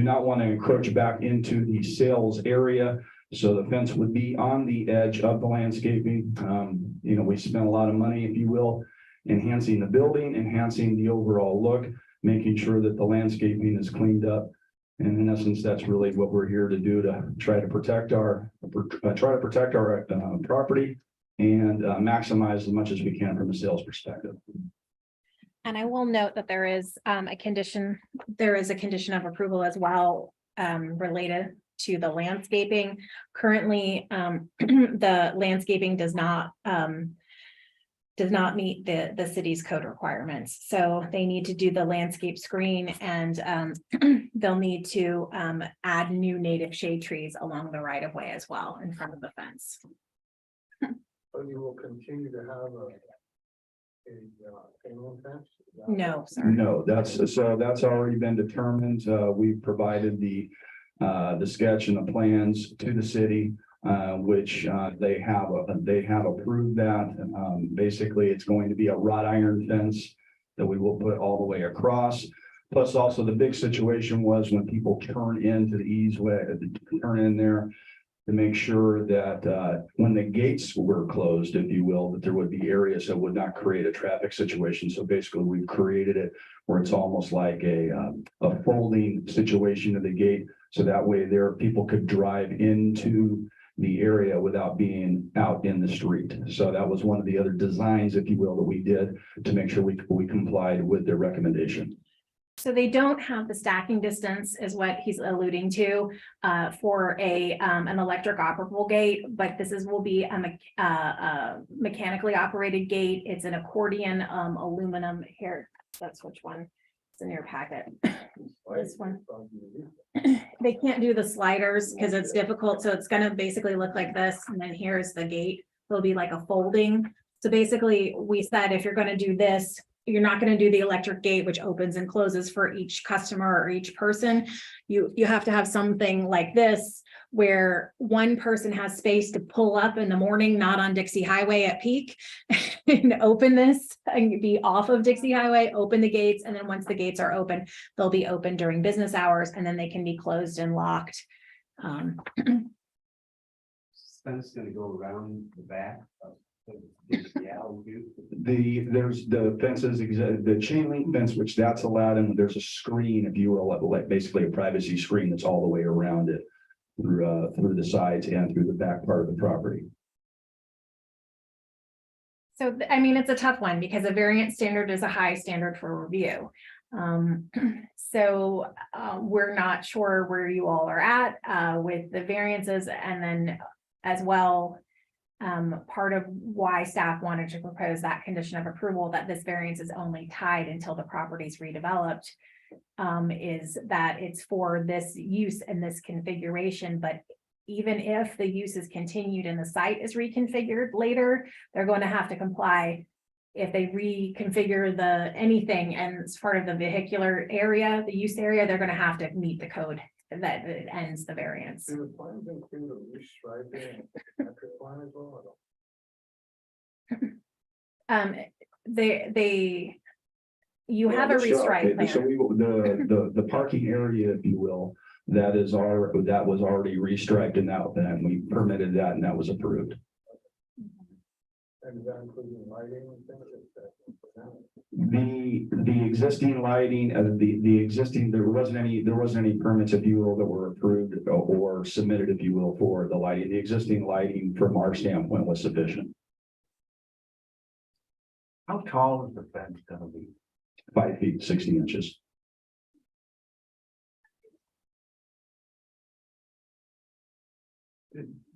S12: not want to encroach back into the sales area. So the fence would be on the edge of the landscaping. We spent a lot of money, if you will, enhancing the building, enhancing the overall look, making sure that the landscaping is cleaned up. And in essence, that's really what we're here to do, to try to protect our property and maximize as much as we can from a sales perspective.
S2: And I will note that there is a condition of approval as well related to the landscaping. Currently, the landscaping does not does not meet the city's code requirements. So they need to do the landscape screen and they'll need to add new native shade trees along the right of way as well in front of the fence.
S1: But you will continue to have a chain link fence? Is that-
S2: No, sir.
S12: No, that's already been determined. We provided the sketch and the plans to the city, which they have approved that. Basically, it's going to be a wrought iron fence that we will put all the way across. Plus, also the big situation was when people turn into the easeway, turn in there, to make sure that when the gates were closed, if you will, that there would be areas that would not create a traffic situation. So basically, we've created it where it's almost like a folding situation of the gate. So that way there, people could drive into the area without being out in the street. So that was one of the other designs, if you will, that we did to make sure we complied with their recommendation.
S2: So they don't have the stacking distance is what he's alluding to for an electric operable gate, but will be a mechanically operated gate. It's an accordion aluminum here. That's which one. It's in your packet. This one. They can't do the sliders because it's difficult. So it's going to basically look like this. And then here's the gate. It'll be like a folding. So basically we said, if you're going to do this, you're not going to do the electric gate, which opens and closes for each customer or each person. You have to have something like this, where one person has space to pull up in the morning, not on Dixie Highway at peak, and open this and be off of Dixie Highway, open the gates. And then once the gates are open, they'll be open during business hours, and then they can be closed and locked.
S6: Fence gonna go around the back of
S12: There's the fences, the chain link fence, which that's allowed, and there's a screen, if you will, like basically a privacy screen that's all the way around it through the sides and through the back part of the property.
S2: So, I mean, it's a tough one because a variance standard is a high standard for review. We're not sure where you all are at with the variances, and then as well, part of why staff wanted to propose that condition of approval, that this variance is only tied until the property is redeveloped, is that it's for this use and this configuration. But even if the use is continued and the site is reconfigured later, they're going to have to comply. If they reconfigure anything and it's part of the vehicular area, the use area, they're going to have to meet the code that ends the variance.
S1: Do the plans include a restriping electric line as well?
S2: You have a restripe
S12: So
S2: plan.
S12: the parking area, if you will, that was already restriped, and we permitted that, and that was approved.
S1: And is that including lighting and things like that?
S12: The existing lighting, the existing, there wasn't any permits, if you will, that were approved or submitted, if you will, for the lighting. The existing lighting from our standpoint was sufficient.
S9: How tall is the fence gonna be?
S12: 5 feet, 60 inches.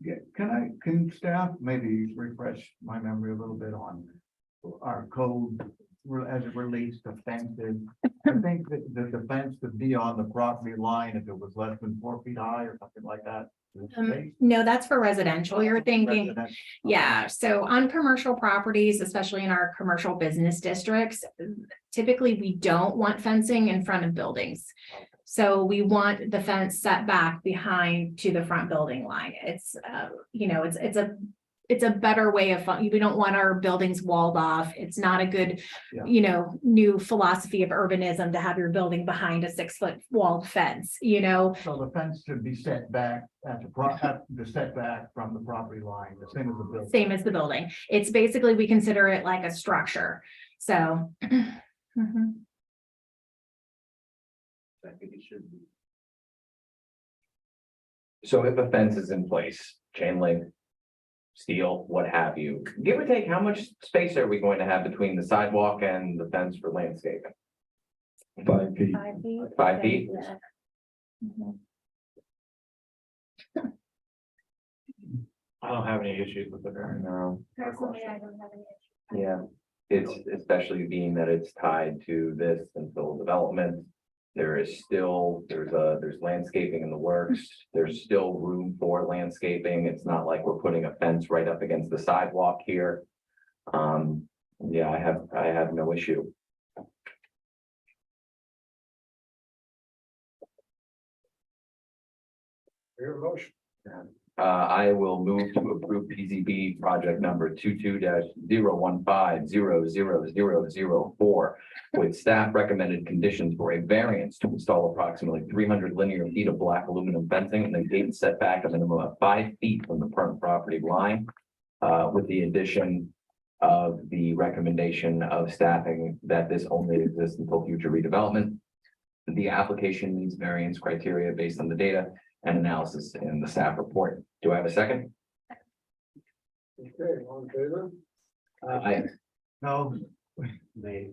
S9: Yeah, can staff maybe refresh my memory a little bit on our code as it relates to fences? I think that the fence could be on the property line if it was less than 4 feet high or something like that.
S2: No, that's for residential, you're thinking.
S9: Residential.
S2: Yeah, so on commercial properties, especially in our commercial business districts, typically we don't want fencing in front of buildings. So we want the fence set back behind to the front building line. It's, it's a better way of, we don't want our buildings walled off. It's not a good, new philosophy of urbanism to have your building behind a 6-foot walled fence,
S9: So the fence should be set back at the setback from the property line, the same as the building.
S2: Same as the building. It's basically, we consider it like a structure. So. Mhm.
S6: I think it should be.
S7: So if a fence is in place, chain link, steel, what have you, give or take, how much space are we going to have between the sidewalk and the fence for landscaping?
S12: 5 feet.
S2: 5 feet.
S7: 5 feet?
S2: Yeah. Mhm.
S5: I don't have any issues with it.
S7: No.
S11: Personally, I don't have any issue.
S7: Yeah, it's especially being that it's tied to this until development. There is still, there's landscaping in the works. There's still room for landscaping. It's not like we're putting a fence right up against the sidewalk here. Yeah, I have no issue.
S1: Your motion.
S7: I will move to approve PZB project number 22-015-00004 with staff recommended conditions for a variance to install approximately 300 linear feet of black aluminum fencing and a gate setback a minimum of 5 feet from the front property line, with the addition of the recommendation of staffing that this only exists until future redevelopment. The application meets variance criteria based on the data and analysis in the staff report. Do I have a second?
S1: Okay, all in favor?
S9: No, they.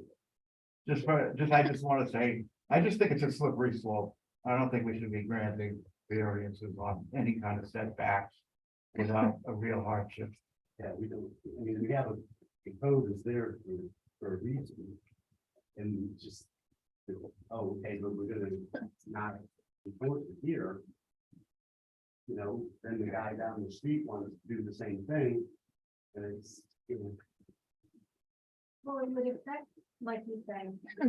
S9: I just want to say, I just think it's a slippery slope. I don't think we should be granting variances on any kind of setbacks without a real hardship.
S5: Yeah, we don't, I mean, we have the code is there for a reason. And just, oh, okay, but we're gonna not enforce it here. You know, then the guy down the street wants to do the same thing. And it's, you know,
S11: Well, it would affect, like you said, the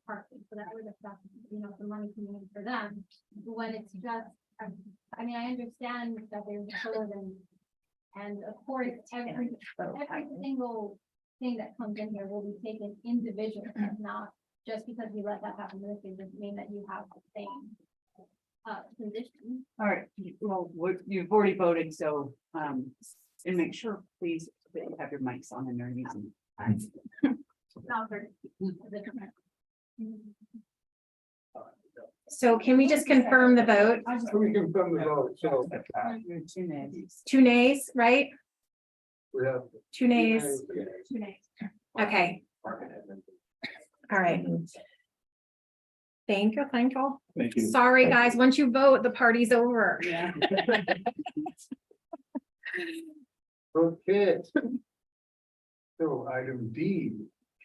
S11: parking, so that would affect, you know, the money coming in for them. But when it's just, I mean, I understand that there's a code and of course, every single thing that comes in here will be taken individually, not just because we let that happen, this doesn't mean that you have the same condition.
S13: All right, well, you've already voted, so, and make sure, please, that you have your mics on and you're using.
S11: Not for the-
S2: So can we just confirm the vote?
S1: We can confirm the vote, so
S2: 2 nays, right?
S1: we have.
S2: 2 nays. Okay, all right. Thank you.
S3: Thank you.
S2: Sorry, guys, once you vote, the party's over.
S13: Yeah.
S1: Okay. So item D,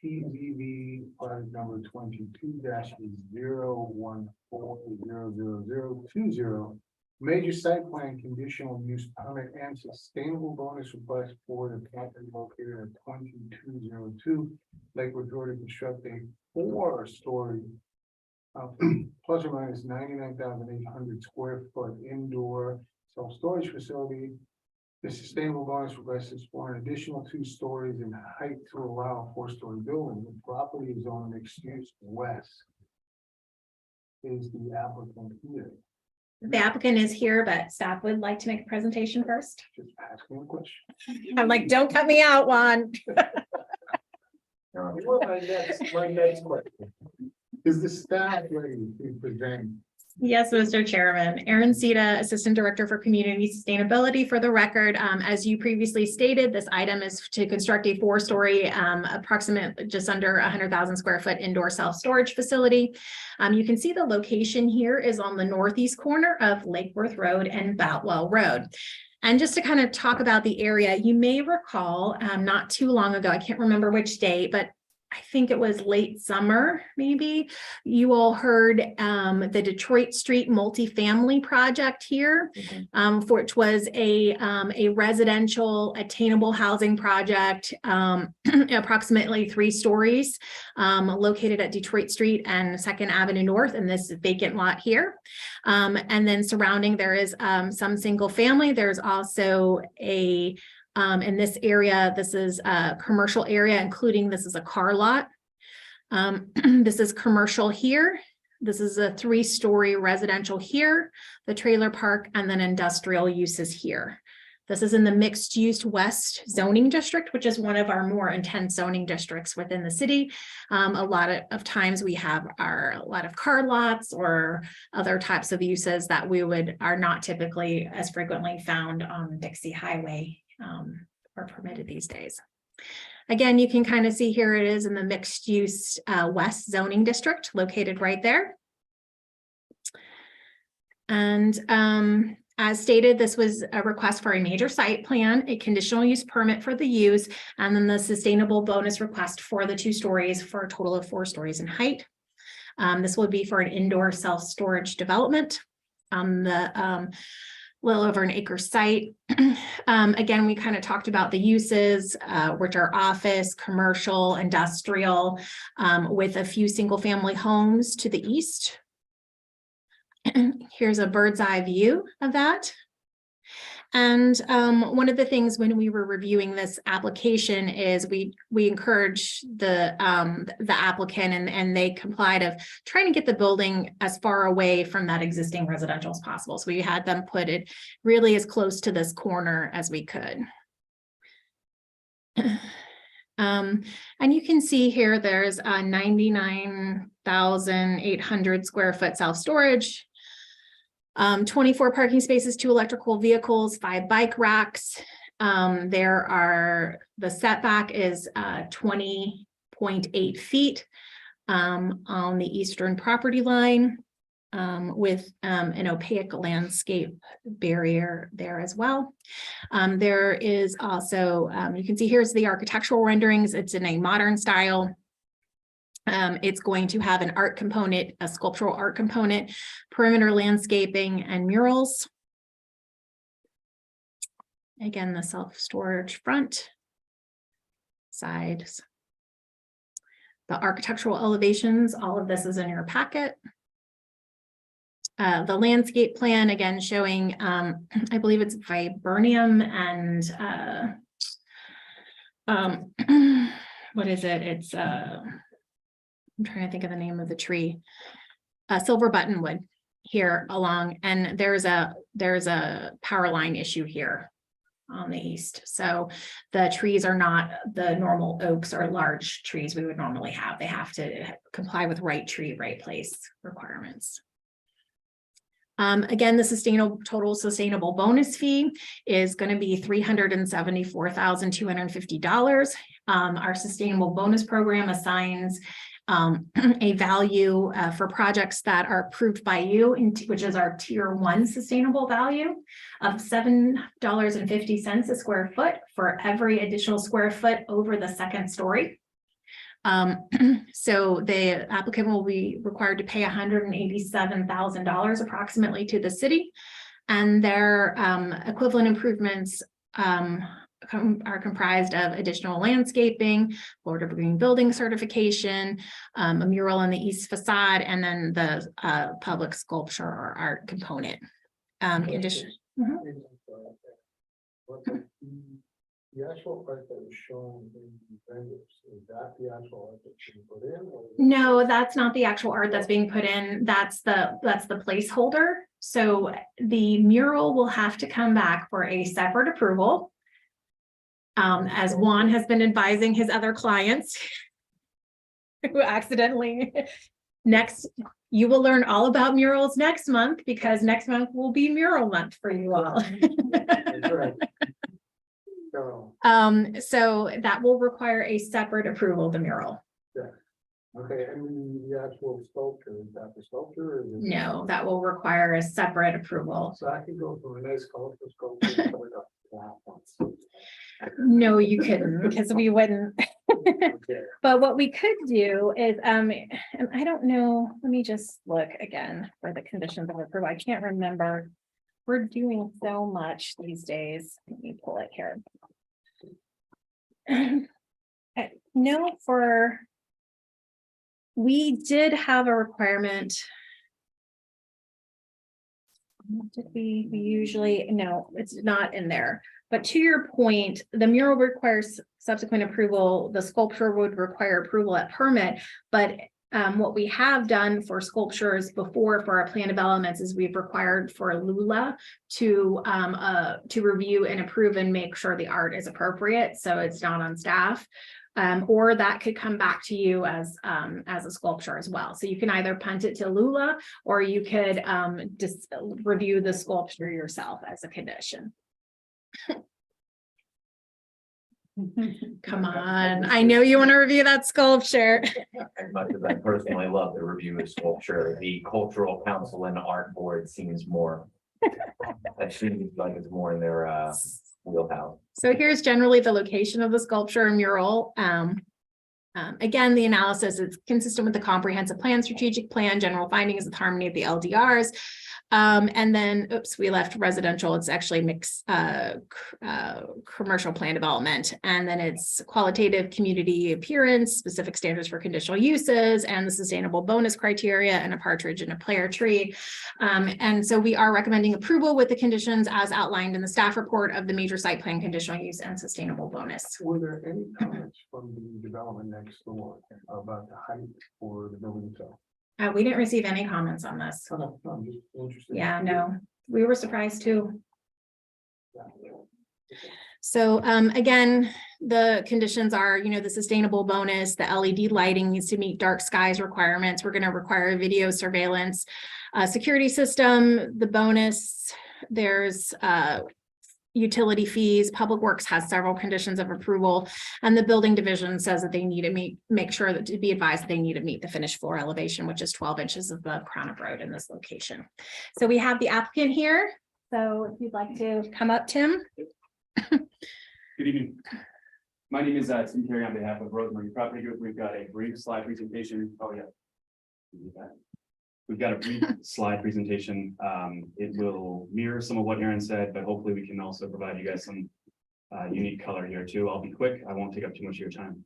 S1: PZB project number 22-014000020. Major site plan conditional use permit and sustainable bonus request for the property located at 2202 Lakewood Road to construct a 4-story plus or minus 99,800 square foot indoor self-storage facility. The sustainable bonus request is for an additional 2 stories in height to allow a 4-story building. The property is on mixed use west. Is the applicant here?
S2: The applicant is here, but staff would like to make a presentation first.
S1: Just asking a question.
S2: I'm like, don't cut me out, Juan.
S1: My next question. Is the staff ready to present?
S2: Yes, Mr. Chairman. Erin Sita, Assistant Director for Community Sustainability. For the record, as you previously stated, this item is to construct a 4-story, approximate just under 100,000 square foot indoor self-storage facility. You can see the location here is on the northeast corner of Lakeworth Road and Boutwell Road. And just to kind of talk about the area, you may recall not too long ago, I can't remember which date, but I think it was late summer, maybe, you all heard the Detroit Street multifamily project here, for which was a residential attainable housing project, approximately 3 stories, located at Detroit Street and 2nd Avenue North in this vacant lot here. And then surrounding there is some single family. There's also a in this area, this is a commercial area, including this is a car lot. This is commercial here. This is a 3-story residential here, the trailer park, and then industrial uses here. This is in the mixed use west zoning district, which is one of our more intense zoning districts within the city. A lot of times we have a lot of car lots or other types of uses that are not typically as frequently found on Dixie Highway. Are permitted these days. Again, you can kind of see here it is in the mixed use west zoning district located right there. And As stated, this was a request for a major site plan, a conditional use permit for the use, and then the sustainable bonus request for the 2 stories for a total of 4 stories in height. This would be for an indoor self-storage development on the little over an acre site. Again, we kind of talked about the uses, which are office, commercial, industrial, with a few single family homes to the east. Here's a bird's eye view of that. And one of the things when we were reviewing this application is we encouraged the applicant and they complied of trying to get the building as far away from that existing residential as possible. So we had them put it really as close to this corner as we could. And you can see here there's a 99,800 square foot self-storage. 24 parking spaces, 2 electrical vehicles, 5 bike racks. The setback is 20.8 feet on the eastern property line with an opaque landscape barrier there as well. There is also, you can see here's the architectural renderings. It's in a modern style. It's going to have an art component, a sculptural art component, perimeter landscaping, and murals. Again, the self-storage front, sides. The architectural elevations, all of this is in your packet. The landscape plan, again, showing, I believe it's viburnum and, what is it? It's, I'm trying to think of the name of the tree, silver buttonwood here along, and there's a power line issue here on the east. So the trees are not the normal oaks or large trees we would normally have. They have to comply with right tree, right place requirements. Again, the total sustainable bonus fee is going to be $374,250. Our sustainable bonus program assigns a value for projects that are approved by you, which is our tier 1 sustainable value of $7.50 a square foot for every additional square foot over the 2nd story. So the applicant will be required to pay $187,000 approximately to the city, and their equivalent improvements are comprised of additional landscaping, Florida Green Building certification, a mural on the east facade, and then the public sculpture or art component. Condition.
S1: The actual art that was shown in the vendors, is that the actual art that's being put in?
S2: No, that's not the actual art that's being put in. That's the placeholder. So the mural will have to come back for a separate approval. As Juan has been advising his other clients who accidentally you will learn all about murals next month, because next month will be mural month for you all.
S1: That's right.
S2: So that will require a separate approval of the mural.
S1: Yeah. Okay, and the actual sculpture, is that the sculpture? Or is it...
S2: No, that will require a separate approval.
S1: So I can go from a nice colorful sculpture.
S2: No, you couldn't, because we wouldn't.
S1: Okay.
S2: But what we could do is, and I don't know, let me just look again for the conditions of approval. I can't remember. We're doing so much these days. Let me pull it here. No, we did have a requirement. Did we usually, no, it's not in there. But to your point, the mural requires subsequent approval. The sculpture would require approval at permit. But what we have done for sculptures before for our plan developments is we've required for Lula to review and approve and make sure the art is appropriate, so it's not on staff. Or that could come back to you as a sculpture as well. So you can either punt it to Lula, or you could just review the sculpture yourself as a condition. Come on, I know you want to review that sculpture.
S7: As much as I personally love the review of sculpture, the Cultural Council and Art Board seems more That seems like it's more in their wheelhouse.
S2: So here's generally the location of the sculpture and mural. Again, the analysis is consistent with the comprehensive plan, strategic plan, general findings of harmony of the LDRs. And then, oops, we left residential. It's actually mixed commercial plan development. And then it's qualitative community appearance, specific standards for conditional uses, and the sustainable bonus criteria, and a partridge in a pear tree. And so we are recommending approval with the conditions as outlined in the staff report of the major site plan conditional use and sustainable bonus.
S1: Were there any comments from the development next door about the height for the building itself?
S2: We didn't receive any comments on this.
S1: No, I'm just interested.
S2: Yeah, no, we were surprised too. So again, the conditions are, the sustainable bonus, the LED lighting needs to meet dark skies requirements. We're going to require video surveillance, security system, the bonus, there's utility fees. Public Works has several conditions of approval, and the building division says that they need to make sure that to be advised that they need to meet the finished floor elevation, which is 12 inches above crown of road in this location. So we have the applicant here. So if you'd like to come up, Tim.
S14: Good evening. My name is Tim Carey on behalf of Rosemary Property Group. We've got a brief slide presentation. Oh, yeah. We've got a brief slide presentation. It will mirror some of what Aaron said, but hopefully we can also provide you guys some unique color here too. I'll be quick. I won't take up too much of your time.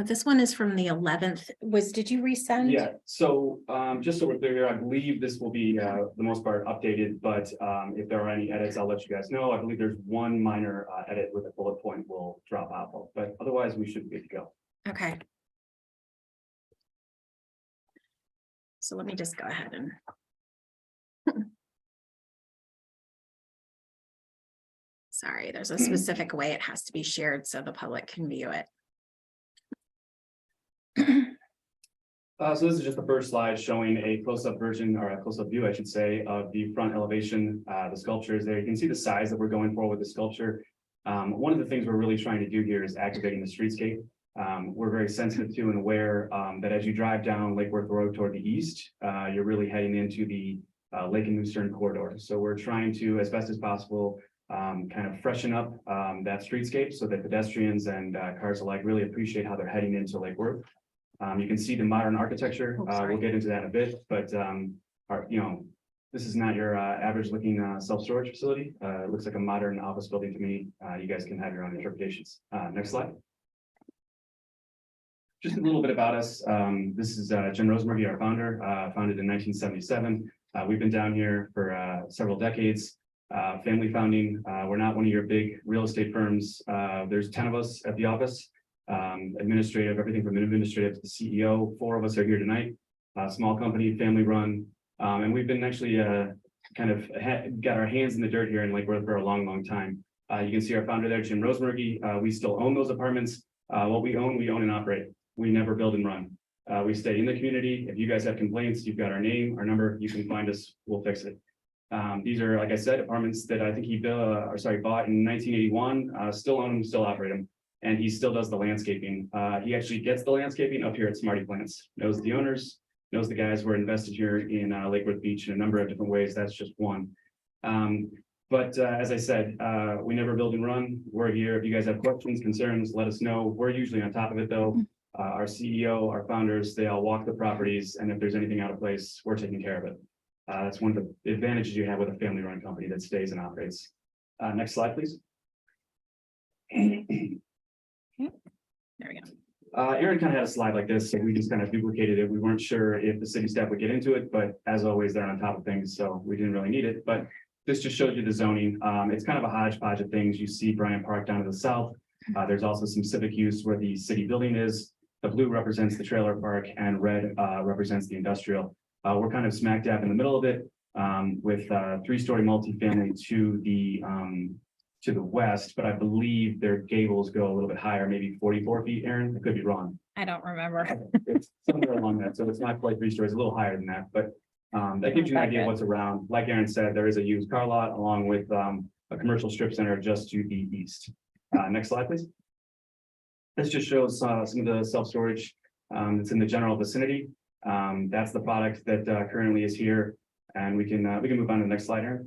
S2: This one is from the 11th. Did you resend?
S14: Yeah, so just so we're clear here, I believe this will be the most part updated, but if there are any edits, I'll let you guys know. I believe there's one minor edit with a bullet point will drop out, but otherwise we should be good to go.
S2: Okay. So let me just go ahead and. Sorry, there's a specific way it has to be shared so the public can view it.
S14: So this is just the first slide showing a close-up version, or a close-up view, I should say, of the front elevation. The sculpture is there. You can see the size that we're going for with the sculpture. One of the things we're really trying to do here is activating the streetscape. We're very sensitive to and aware that as you drive down Lake Worth Road toward the east, you're really heading into the Lake and Lucerne corridor. So we're trying to, as best as possible, kind of freshen up that streetscape so that pedestrians and cars alike really appreciate how they're heading into Lake Worth. You can see the modern architecture. We'll get into that in a bit, but this is not your average looking self-storage facility. It looks like a modern office building to me. You guys can have your own interpretations. Next slide. Just a little bit about us. This is Jim Rosemary, our founder, founded in 1977. We've been down here for several decades. Family founding. We're not one of your big real estate firms. There's 10 of us at the office. Administrative, everything from administrative to the CEO. 4 of us are here tonight. Small company, family run, and we've been actually kind of got our hands in the dirt here in Lake Worth for a long time. You can see our founder there, Jim Rosemary. We still own those apartments. What we own and operate. We never build and run. We stay in the community. If you guys have complaints, you've got our name, our number. You can find us. We'll fix it. These are, like I said, apartments that I think he bought in 1981. Still own them, still operate them. And he still does the landscaping. He actually gets the landscaping up here at Smarty Plants, knows the owners, knows the guys who are invested here in Lake Worth Beach in a number of different ways. That's just one. But as I said, we never build and run. We're here. If you guys have questions, concerns, let us know. We're usually on top of it though. Our CEO, our founders, they all walk the properties. And if there's anything out of place, we're taking care of it. That's one of the advantages you have with a family run company that stays and operates. Next slide, please.
S2: There we go.
S14: Aaron kind of had a slide like this, so we just kind of duplicated it. We weren't sure if the city staff would get into it, but as always, they're on top of things, so we didn't really need it. But this just shows you the zoning. It's kind of a hodgepodge of things. You see Bryant Park down to the south. There's also some civic use where the city building is. The blue represents the trailer park and red represents the industrial. We're kind of smack dab in the middle of it with 3-story multifamily to the west, but I believe their gables go a little bit higher, maybe 44 feet, Aaron. I could be wrong.
S2: I don't remember.
S14: It's somewhere along that, so it's not quite 3 stories, a little higher than that, but that gives you an idea of what's around. Like Aaron said, there is a used car lot along with a commercial strip center just to the east. Next slide, please. This just shows some of the self-storage that's in the general vicinity. That's the product that currently is here, and we can move on to the next slide here.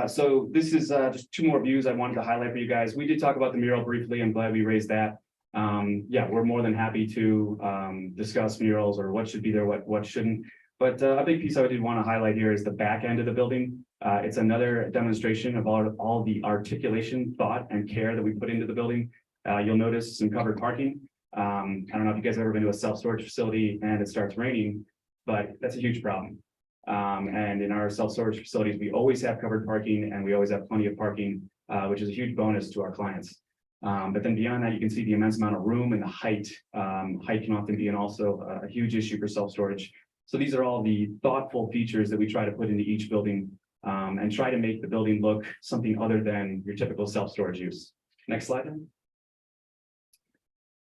S14: So this is just two more views I wanted to highlight for you guys. We did talk about the mural briefly. I'm glad we raised that. Yeah, we're more than happy to discuss murals or what should be there, what shouldn't. But a big piece I did want to highlight here is the back end of the building. It's another demonstration of all the articulation, thought, and care that we put into the building. You'll notice some covered parking. I don't know if you guys have ever been to a self-storage facility and it starts raining, but that's a huge problem. And in our self-storage facilities, we always have covered parking and we always have plenty of parking, which is a huge bonus to our clients. But then beyond that, you can see the immense amount of room and the height. Height can often be also a huge issue for self-storage. So these are all the thoughtful features that we try to put into each building and try to make the building look something other than your typical self-storage use. Next slide.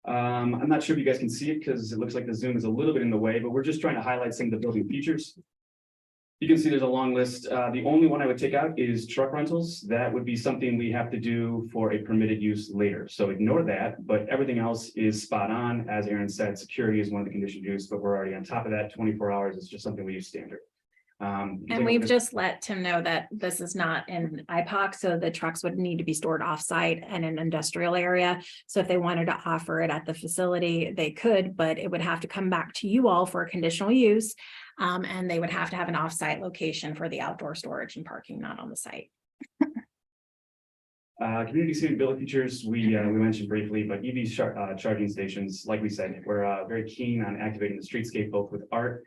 S14: I'm not sure if you guys can see it because it looks like the Zoom is a little bit in the way, but we're just trying to highlight some of the building features. You can see there's a long list. The only one I would take out is truck rentals. That would be something we have to do for a permitted use later. So ignore that, but everything else is spot on. As Aaron said, security is one of the conditions used, but we're already on top of that. 24 hours is just something we use standard.
S2: And we've just let Tim know that this is not in IPOC, so the trucks would need to be stored off-site and in an industrial area. So if they wanted to offer it at the facility, they could, but it would have to come back to you all for a conditional use. And they would have to have an off-site location for the outdoor storage and parking, not on the site.
S14: Community suitability features, we mentioned briefly, but EV charging stations, like we said, we're very keen on activating the streetscape, both with art,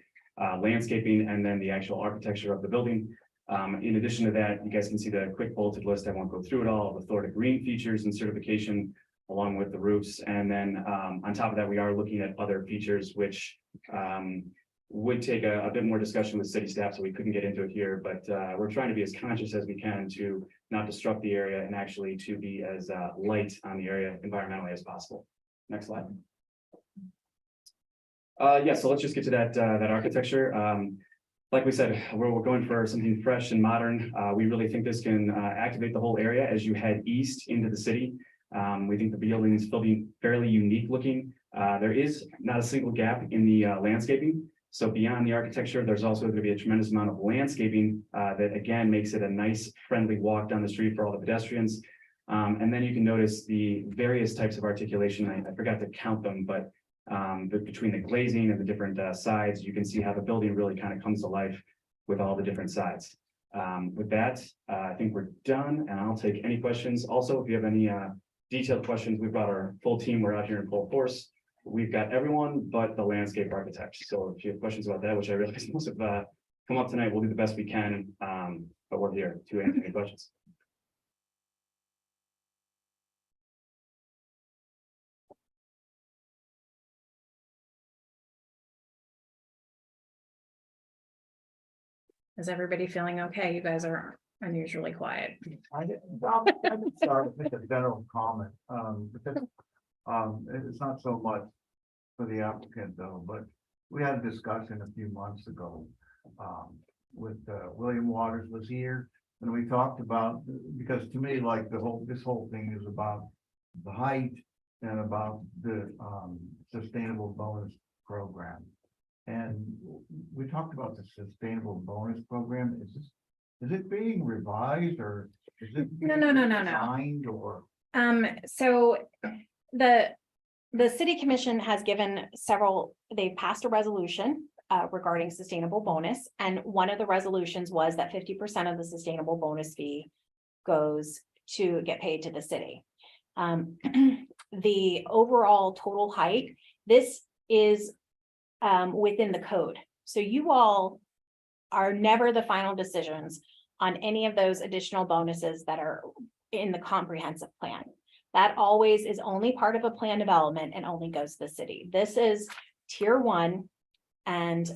S14: landscaping, and then the actual architecture of the building. In addition to that, you guys can see the quick bulleted list. I won't go through it all. The Florida Green features and certification, along with the roofs. And then on top of that, we are looking at other features, which would take a bit more discussion with city staff, so we couldn't get into it here. But we're trying to be as conscious as we can to not disrupt the area and actually to be as light on the area environmentally as possible. Next slide. Yeah, so let's just get to that architecture. Like we said, we're going for something fresh and modern. We really think this can activate the whole area as you head east into the city. We think the building is fairly unique looking. There is not a single gap in the landscaping. So beyond the architecture, there's also going to be a tremendous amount of landscaping that again makes it a nice, friendly walk down the street for all the pedestrians. And then you can notice the various types of articulation. I forgot to count them, but between the glazing and the different sides, you can see how the building really kind of comes to life with all the different sides. With that, I think we're done, and I'll take any questions. Also, if you have any detailed questions, we've got our full team. We're out here in full force. We've got everyone but the landscape architect. So if you have questions about that, which I realize most have come up tonight, we'll do the best we can. But we're here to answer any questions.
S2: Is everybody feeling okay? You guys are unusually quiet.
S9: I didn't start with a general comment, because, it's not so much for the applicant though, but we had a discussion a few months ago, with, William Waters was here, and we talked about, because to me, like this whole thing is about the height and about the, sustainable bonus program. And we talked about the sustainable bonus program. Is it being revised, or is it?
S2: No.
S9: Signed or?
S2: So the city commission has given they passed a resolution regarding sustainable bonus. And one of the resolutions was that 50% of the sustainable bonus fee goes to get paid to the city. The overall total height, this is within the code. So you all are never the final decisions on any of those additional bonuses that are in the comprehensive plan. That always is only part of a plan development and only goes to the city. This is tier 1. And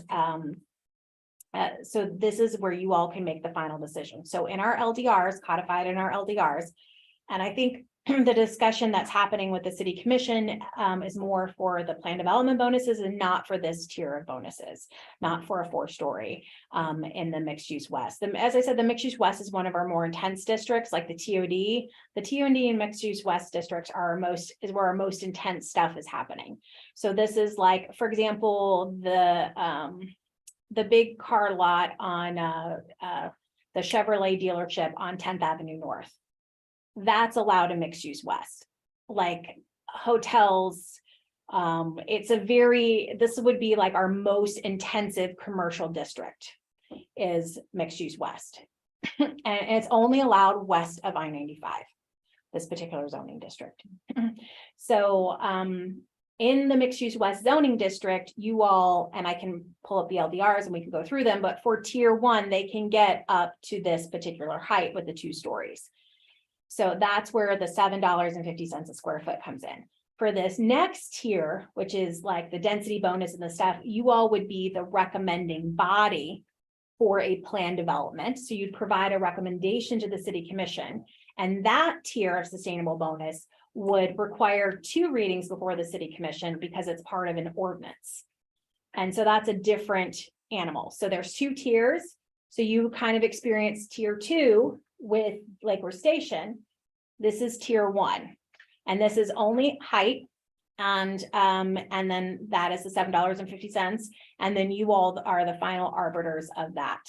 S2: so this is where you all can make the final decision. So in our LDRs, codified in our LDRs, and I think the discussion that's happening with the city commission is more for the plan development bonuses and not for this tier of bonuses, not for a 4-story in the mixed use west. As I said, the mixed use west is one of our more intense districts, like the TOD. The TOD and mixed use west districts are where our most intense stuff is happening. So this is like, for example, the big car lot on the Chevrolet dealership on 10th Avenue North. That's allowed in mixed use west, like hotels. This would be like our most intensive commercial district is mixed use west. And it's only allowed west of I-95, this particular zoning district. So in the mixed use west zoning district, you all, and I can pull up the LDRs and we can go through them, but for tier 1, they can get up to this particular height with the 2 stories. So that's where the $7.50 a square foot comes in. For this next tier, which is like the density bonus and the stuff, you all would be the recommending body for a plan development. So you'd provide a recommendation to the city commission, and that tier of sustainable bonus would require 2 readings before the city commission because it's part of an ordinance. And so that's a different animal. So there's 2 tiers. So you kind of experience tier 2 with Lake Worth Station. This is tier 1, and this is only height, and then that is the $7.50, and then you all are the final arbiters of that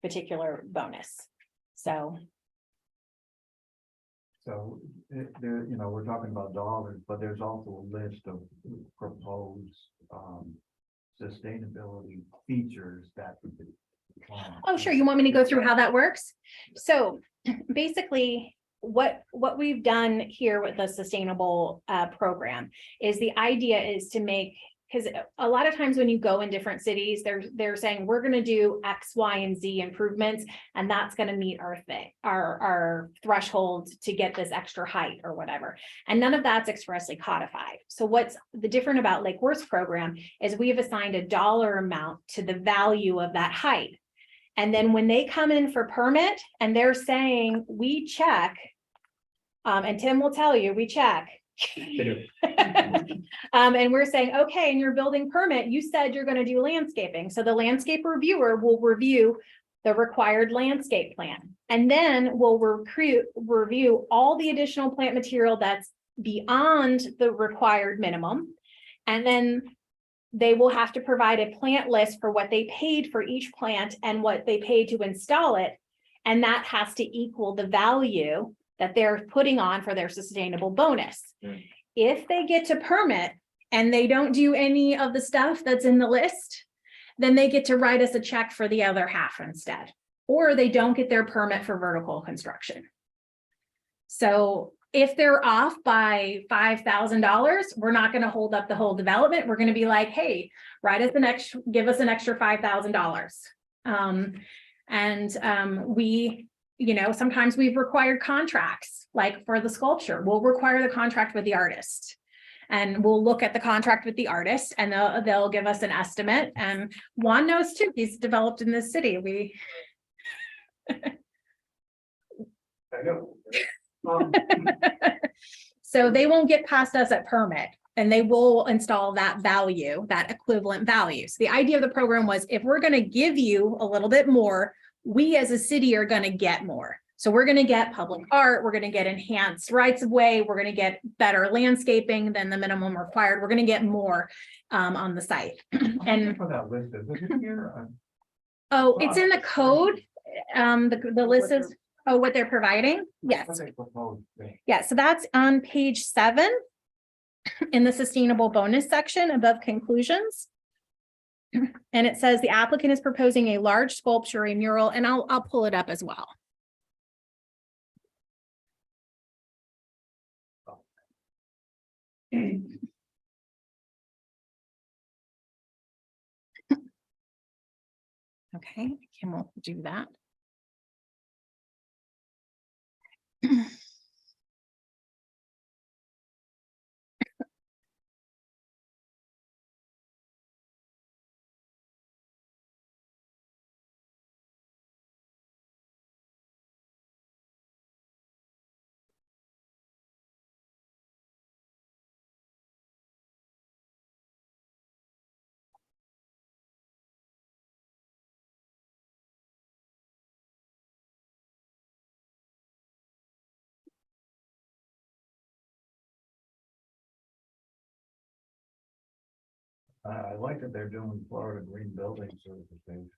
S2: particular bonus. So
S9: there, we're talking about dollars, but there's also a list of proposed sustainability features that would be.
S2: oh, sure. You want me to go through how that works? So basically, what we've done here with the sustainable program is the idea is to make, because a lot of times when you go in different cities, they're saying we're going to do X, Y, and Z improvements, and that's going to meet our threshold to get this extra height or whatever. And none of that's expressly codified. So what's the different about Lake Worth's program is we've assigned a dollar amount to the value of that height. And then when they come in for permit and they're saying, we check, and Tim will tell you, we check. And we're saying, okay, in your building permit, you said you're going to do landscaping. So the landscape reviewer will review the required landscape plan. And then we'll review all the additional plant material that's beyond the required minimum. And then they will have to provide a plant list for what they paid for each plant and what they paid to install it. And that has to equal the value that they're putting on for their sustainable bonus.
S3: Mm.
S2: If they get to permit and they don't do any of the stuff that's in the list, then they get to write us a check for the other half instead, or they don't get their permit for vertical construction. So if they're off by $5,000, we're not going to hold up the whole development. We're going to be like, hey, give us an extra $5,000. We, sometimes we've required contracts, like for the sculpture, we'll require the contract with the artist. And we'll look at the contract with the artist and they'll give us an estimate. And Juan knows too, he's developed in this city.
S1: I know.
S2: So they won't get past us at permit, and they will install that value, that equivalent value. So the idea of the program was, if we're going to give you a little bit more, we as a city are going to get more. So we're going to get public art, we're going to get enhanced rights of way, we're going to get better landscaping than the minimum required. We're going to get more on the site. And
S9: for that list, is it here?
S2: oh, it's in the code. The list is what they're providing. Yes.
S9: What they propose,
S2: Yeah, so that's on page 7 in the sustainable bonus section above conclusions. And it says the applicant is proposing a large sculpture, a mural, and I'll pull it up as well. Okay, and we'll do that.
S9: I like that they're doing Florida Green Building Certification.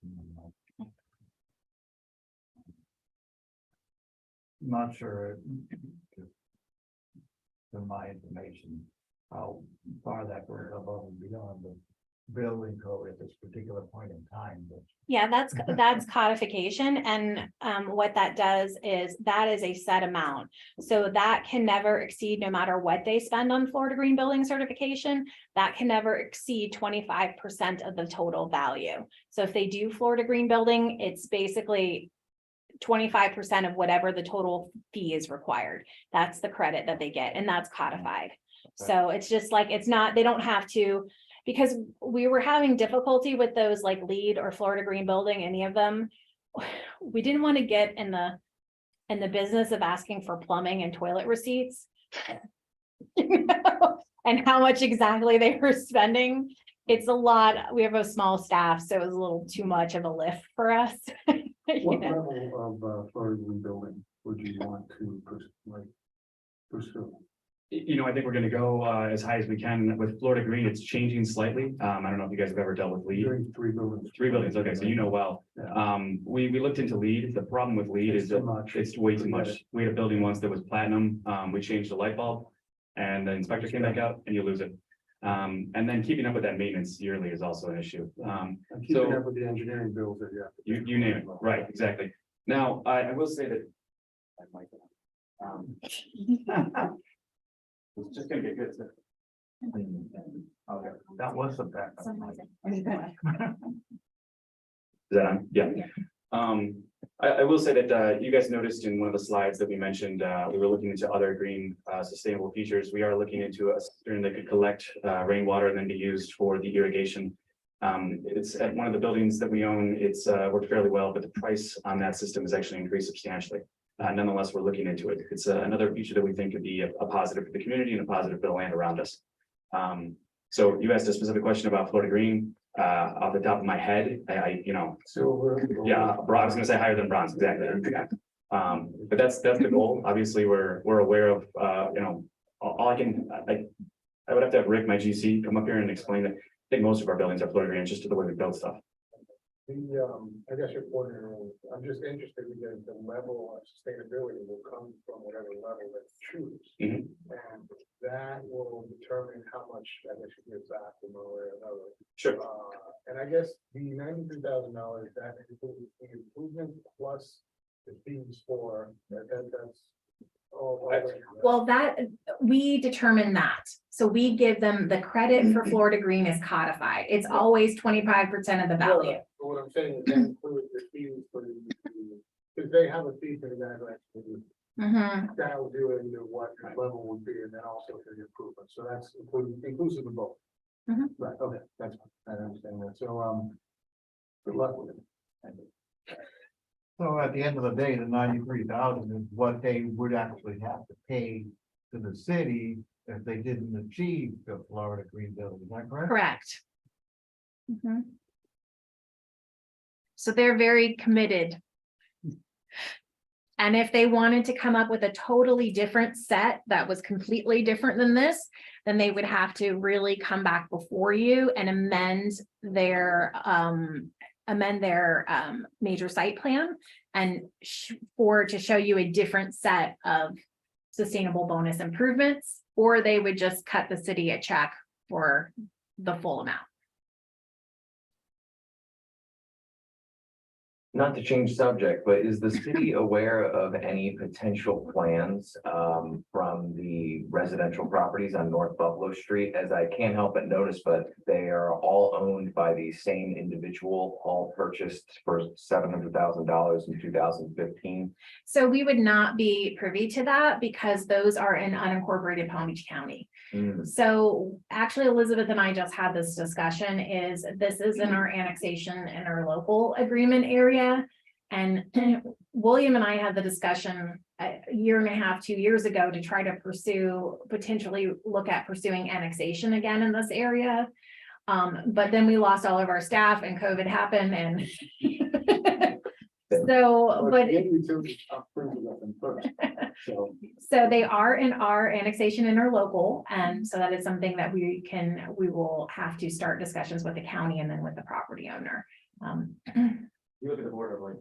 S9: Not sure. In my information, how far that goes above and beyond the building code at this particular point in time, but.
S2: Yeah, that's codification, and what that does is that is a set amount. So that can never exceed, no matter what they spend on Florida Green Building Certification, that can never exceed 25% of the total value. So if they do Florida Green Building, it's basically 25% of whatever the total fee is required. That's the credit that they get, and that's codified. So it's just like, it's not, they don't have to, because we were having difficulty with those like LEED or Florida Green Building, any of them. We didn't want to get in the business of asking for plumbing and toilet receipts. You know, and how much exactly they were spending. It's a lot. We have a small staff, so it was a little too much of a lift for us.
S1: What level of Florida Green Building would you want to pursue?
S14: You know, I think we're gonna go as high as we can. With Florida Green, it's changing slightly. I don't know if you guys have ever dealt with LEED.
S1: Doing 3 buildings.
S14: 3 buildings, okay, so you know well.
S1: Yeah.
S14: We looked into LEED. The problem with LEED
S1: It's
S14: is
S1: too
S14: that
S1: much.
S14: it's way too
S1: Forget
S14: much.
S1: it.
S14: We had a building once that was platinum. We changed the light bulb and the inspector came back out and you lose it. And then keeping up with that maintenance yearly is also an issue.
S1: And
S14: So-
S1: keeping up with the engineering bills that you have. to pay.
S14: You name it, right, exactly. Now, I will say that. It's just gonna get good. isn't it?
S9: Okay, that was the back.
S14: Is that on? Yeah. I will say that, you guys noticed in one of the slides that we mentioned, we were looking into other green, sustainable features. We are looking into a cistern that could collect, rainwater and then be used for the irrigation. It's at one of the buildings that we own. It's, worked fairly well, but the price on that system has actually increased substantially. Nonetheless, we're looking into it. It's another feature that we think could be a positive for the community and a positive for the land around us. So you asked a specific question about Florida Green. Off the top of my head, you know,
S1: Silver.
S14: yeah, I was gonna say higher than bronze, exactly. But that's the goal. Obviously, we're aware of, you know, all I would have to have Rick, my GC, come up here and explain that. I think most of our buildings are Florida Green, just to the way we build stuff.
S1: I guess your point, I'm just interested because the level of sustainability will come from whatever level they choose.
S14: Mhm.
S1: And that will determine how much, I guess, you give back in one way or another.
S14: Sure.
S1: And I guess the $93,000, that includes the improvement plus the fees for, that's.
S2: Well, that, we determine that. So we give them the credit for Florida Green is codified. It's always 25% of the value.
S1: But what I'm saying is that includes the fees for the, because they have a fee for the guy who actually.
S2: Mhm.
S1: That will do it into what level would be, and then also for the improvement, so that's inclusive of both.
S2: Mhm.
S1: Right, okay, that's, I understand that, so, good luck with it. Thank you.
S9: So at the end of the day, the 93,000 is what they would actually have to pay to the city if they didn't achieve the Florida Green Building, is that correct?
S2: Correct. Mhm. So they're very committed. And if they wanted to come up with a totally different set that was completely different than this, then they would have to really come back before you and amend their major site plan and to show you a different set of sustainable bonus improvements, or they would just cut the city a check for the full amount.
S7: Not to change subject, but is the city aware of any potential plans from the residential properties on North Buffalo Street? As I can't help but notice, but they are all owned by the same individual, all purchased for $700,000 in 2015.
S2: So we would not be privy to that because those are in unincorporated Palm Beach County. So actually, Elizabeth and I just had this discussion, this is in our annexation in our local agreement area. And William and I had the discussion a year and a half, 2 years ago to try to potentially look at pursuing annexation again in this area. But then we lost all of our staff and COVID happened and so, but So they are in our annexation interlocal, and so that is something that we will have to start discussions with the county and then with the property owner.
S3: You look at the border of like.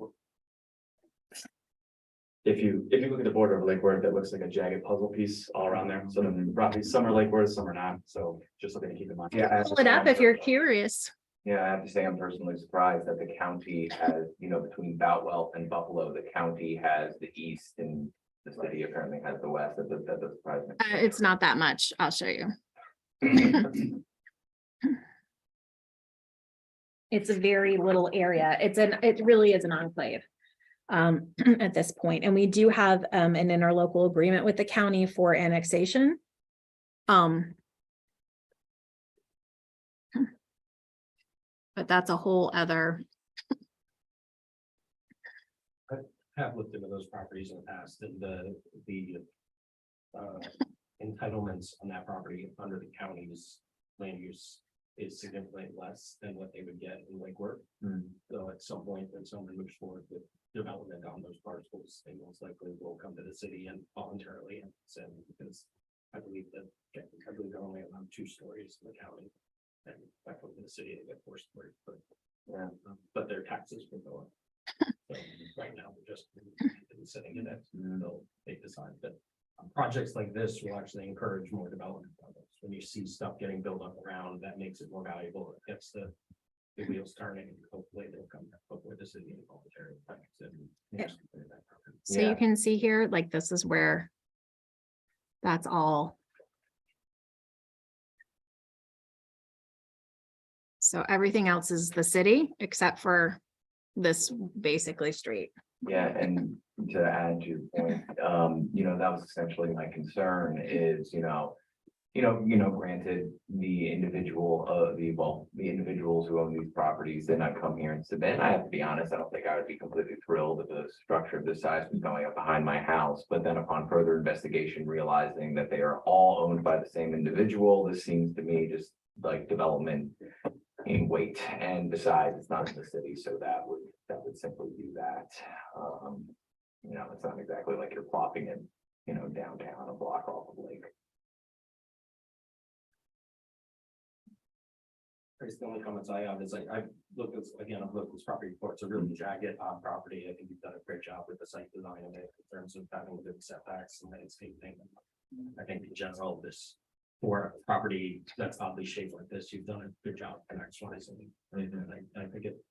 S3: If you look at the border of Lake Worth, it looks like a jagged puzzle piece all around there. So then the properties, some are Lake Worth, some are not. So just something to keep in mind.
S7: Yeah, I have to
S10: Pull it up
S7: say-
S10: if you're curious.
S7: Yeah, I have to say, I'm personally surprised that the county has, between Boutwell and Buffalo, the county has the east and the city apparently has the west. That does surprise me.
S10: It's not that much. I'll show you.
S2: It's a very little area. It really is an enclave at this point. And we do have an interlocal agreement with the county for annexation. But that's a whole other.
S5: Have looked into those properties in the past and the entitlements on that property under the county's land use is significantly less than what they would get in Lake Worth. So at some point, when someone moves forward with development on those parcels, they most likely will come to the city and voluntarily send, because I believe they're only around 2 stories in the county. And back over to the city, they get 4 stories, but their taxes will go up. So right now, we're just sitting in it until they decide that projects like this will actually encourage more development. When you see stuff getting built up around, that makes it more valuable. It gets the wheels turning, and hopefully they'll come before the city and voluntary.
S2: So you can see here, like, this is where that's all. So everything else is the city except for this basically street.
S7: Yeah, and to add to your point, that was essentially my concern is, granted, the individuals who own these properties, then I come here and submit. I have to be honest, I don't think I would be completely thrilled if a structure of this size was going up behind my house. But then upon further investigation, realizing that they are all owned by the same individual, this seems to me just like development in weight. And besides, it's not in the city, so that would simply do that. It's not exactly like you're plopping it, downtown a block off of Lake.
S5: The only comments I have is I've looked at this property before. It's a really jagged property. I think you've done a great job with the site design of it in terms of having good setbacks and landscaping. I think in general, this for a property that's oddly shaped like this, you've done a good job contextualizing. And I think it,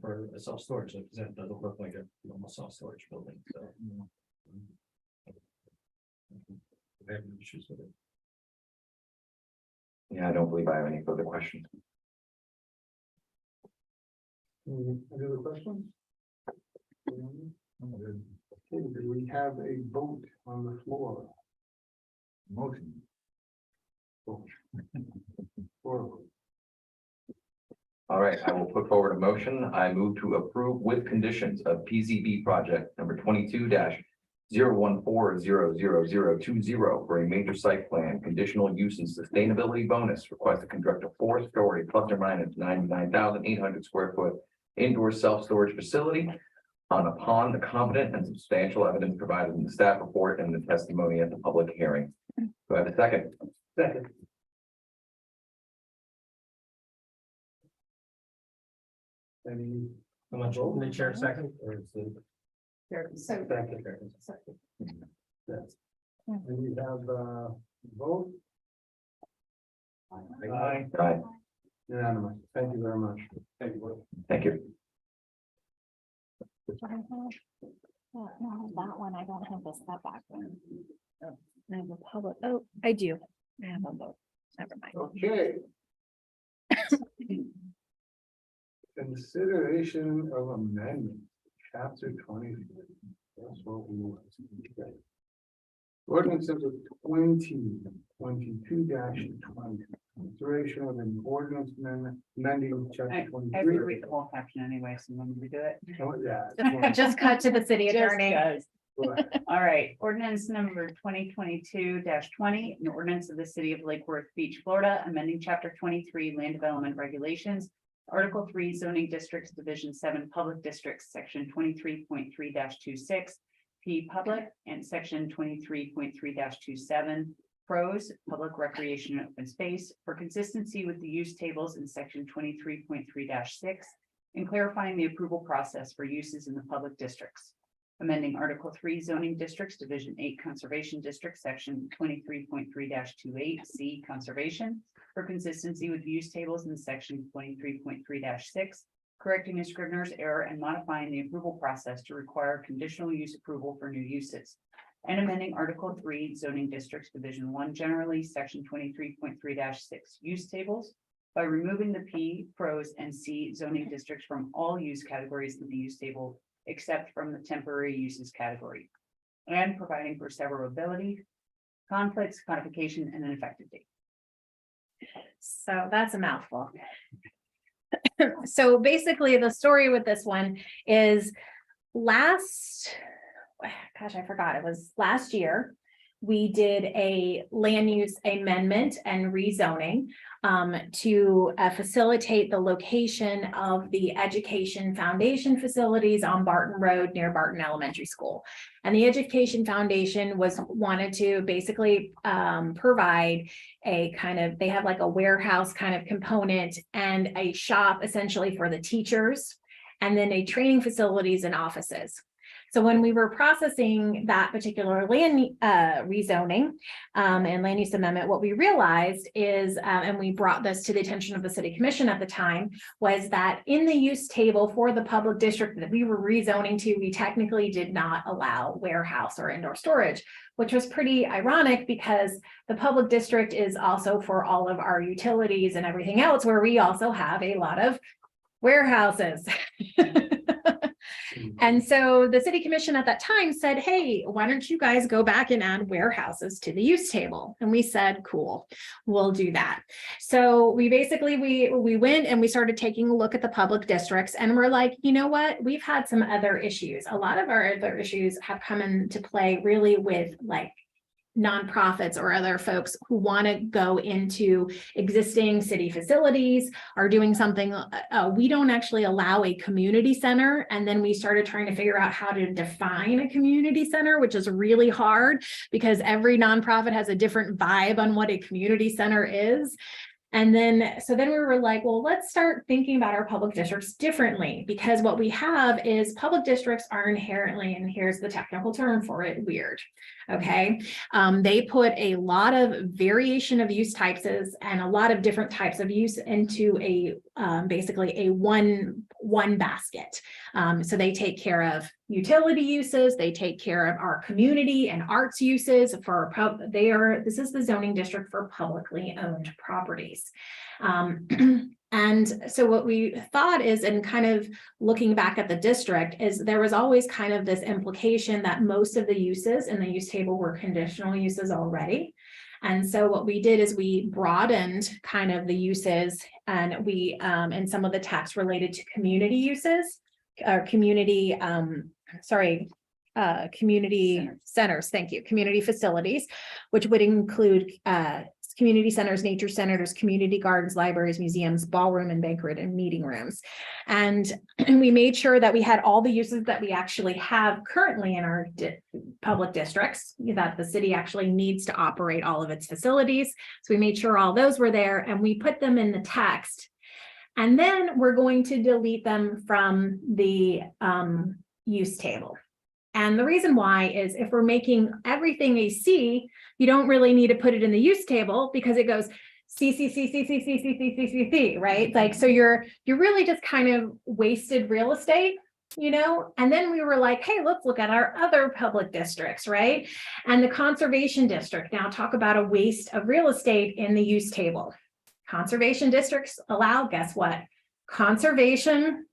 S5: for a self-storage, like that doesn't look like a normal self-storage building. So I have no issues with it.
S7: Yeah, I don't believe I have any further questions.
S1: Any other questions? Okay, do we have a vote on the floor?
S9: Motion.
S1: Or
S7: All right, I will put forward a motion. I move to approve with conditions of PZB project number 22-014000020 for a major site plan, conditional use and sustainability bonus. Request to construct a 4-story plus or minus 99,800 square foot indoor self-storage facility upon the competent and substantial evidence provided in the staff report and the testimony at the public hearing. Do I have a second?
S1: second? Any?
S5: How much will the chair second or is the
S1: Second. Yes. And we have vote?
S9: Aye.
S7: Aye.
S1: Unanimous. Thank you very much. Thank you.
S7: Thank you.
S2: No, that one, I don't have the setback one. I have a public, I do. I have a vote. Never mind.
S1: Okay. Consideration of amendment, chapter 20. That's what we want. Okay. Ordinance number 2022-20. Consideration of an ordinance amendment amending chapter
S13: I have to
S1: 23.
S13: read the whole caption anyway, so let me do it.
S1: Oh, yeah.
S2: Just cut to the city
S13: Just
S2: attorney.
S13: does.
S1: Go ahead.
S13: All right, ordinance number 2022-20, an ordinance of the city of Lake Worth Beach, Florida, amending chapter 23 land development regulations. Article 3 zoning districts, division 7 public districts, section 23.3-26. P public, and section 23.3-27 pros, public recreation and open space, for consistency with the use tables in section 23.3-6, and clarifying the approval process for uses in the public districts. Amending Article 3 zoning districts, Division 8 conservation district, section 23.3-28 C conservation, for consistency with use tables in section 23.3-6, correcting a scrivener's error and modifying the approval process to require conditional use approval for new uses. And amending Article 3 zoning districts, Division 1 generally, section 23.3-6 use tables, by removing the P, pros, and C zoning districts from all use categories in the use table, except from the temporary uses category, and providing for severability, conflicts, codification, and an effective date.
S2: So that's a mouthful. So basically, the story with this one is I forgot, it was last year. We did a land use amendment and rezoning to facilitate the location of the education foundation facilities on Barton Road near Barton Elementary School. And the Education Foundation wanted to basically provide a kind of, they have like a warehouse kind of component and a shop essentially for the teachers, and then a training facilities and offices. So when we were processing that particular land rezoning and land use amendment, what we realized is, and we brought this to the attention of the city commission at the time, was that in the use table for the public district that we were rezoning to, we technically did not allow warehouse or indoor storage, which was pretty ironic because the public district is also for all of our utilities and everything else, where we also have a lot of warehouses. And so the city commission at that time said, hey, why don't you guys go back and add warehouses to the use table? And we said, cool, we'll do that. So we basically, we went and we started taking a look at the public districts, and we're like, you know what, we've had some other issues. A lot of our other issues have come into play really with like nonprofits or other folks who want to go into existing city facilities, are doing something. We don't actually allow a community center. And then we started trying to figure out how to define a community center, which is really hard because every nonprofit has a different vibe on what a community center is. And then, so then we were like, well, let's start thinking about our public districts differently, because what we have is public districts are inherently, and here's the technical term for it, weird. Okay. They put a lot of variation of use types and a lot of different types of use into a basically a one basket. So they take care of utility uses, they take care of our community and arts uses for this is the zoning district for publicly owned properties. And so what we thought is, and kind of looking back at the district, is there was always kind of this implication that most of the uses in the use table were conditional uses already. And so what we did is we broadened kind of the uses, and we and some of the text related to community uses, or community centers, thank you, community facilities, which would include community centers, nature centers, community gardens, libraries, museums, ballroom and banquet and meeting rooms. And we made sure that we had all the uses that we actually have currently in our public districts, that the city actually needs to operate all of its facilities. So we made sure all those were there, and we put them in the text. And then we're going to delete them from the use table. And the reason why is, if we're making everything a C, you don't really need to put it in the use table, because it goes C, right? Like, so you're really just kind of wasted real estate, you know? And then we were like, hey, let's look at our other public districts, right? And the conservation district, now talk about a waste of real estate in the use table. Conservation districts allow, guess what? Conservation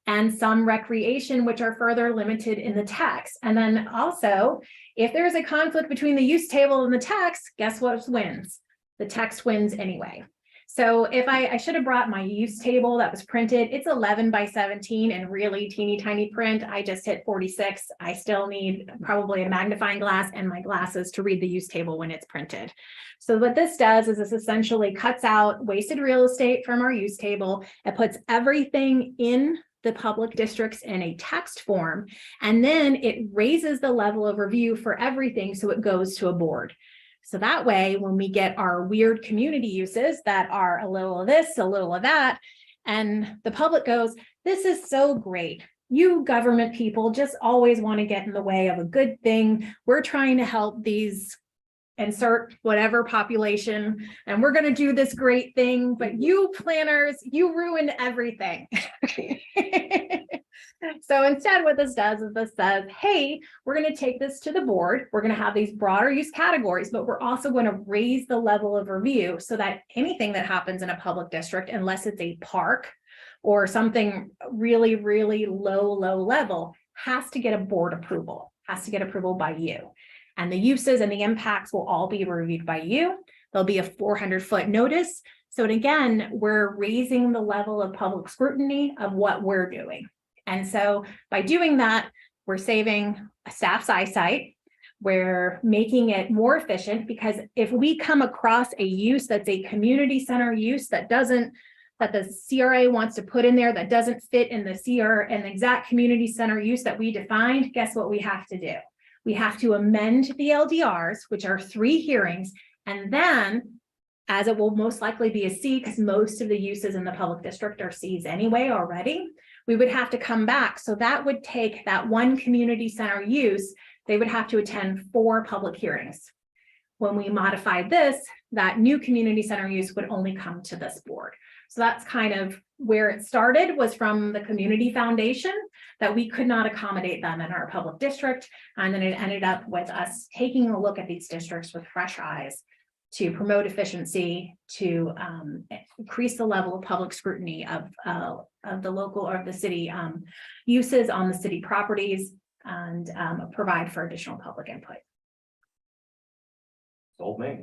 S2: and some recreation, which are further limited in the text. And then also, if there's a conflict between the use table and the text, guess what wins? The text wins anyway. So if I should have brought my use table that was printed, it's 11 by 17 and really teeny tiny print. I just hit 46. I still need probably a magnifying glass and my glasses to read the use table when it's printed. So what this does is this essentially cuts out wasted real estate from our use table. It puts everything in the public districts in a text form, and then it raises the level of review for everything, so it goes to a board. So that way, when we get our weird community uses that are a little of this, a little of that, and the public goes, this is so great. You government people just always want to get in the way of a good thing. We're trying to help these insert whatever population, and we're going to do this great thing, but you planners, you ruined everything. So instead, what this does is this says, hey, we're going to take this to the board. We're going to have these broader use categories, but we're also going to raise the level of review so that anything that happens in a public district, unless it's a park or something really, really low level, has to get a board approval, has to get approval by you. And the uses and the impacts will all be reviewed by you. There'll be a 400-foot notice. So again, we're raising the level of public scrutiny of what we're doing. And so by doing that, we're saving a staff's eyesight. We're making it more efficient, because if we come across a use that's a community center use that the CRA wants to put in there that doesn't fit in the the exact community center use that we defined, guess what we have to do? We have to amend the LDRs, which are 3 hearings, and then, as it will most likely be a C, because most of the uses in the public district are Cs anyway already, we would have to come back. So that would take that one community center use, they would have to attend 4 public hearings. When we modified this, that new community center use would only come to this board. So that's kind of where it started, was from the community foundation that we could not accommodate them in our public district. And then it ended up with us taking a look at these districts with fresh eyes to promote efficiency, to increase the level of public scrutiny of the local or the city uses on the city properties, and provide for additional public input.
S7: Sold me.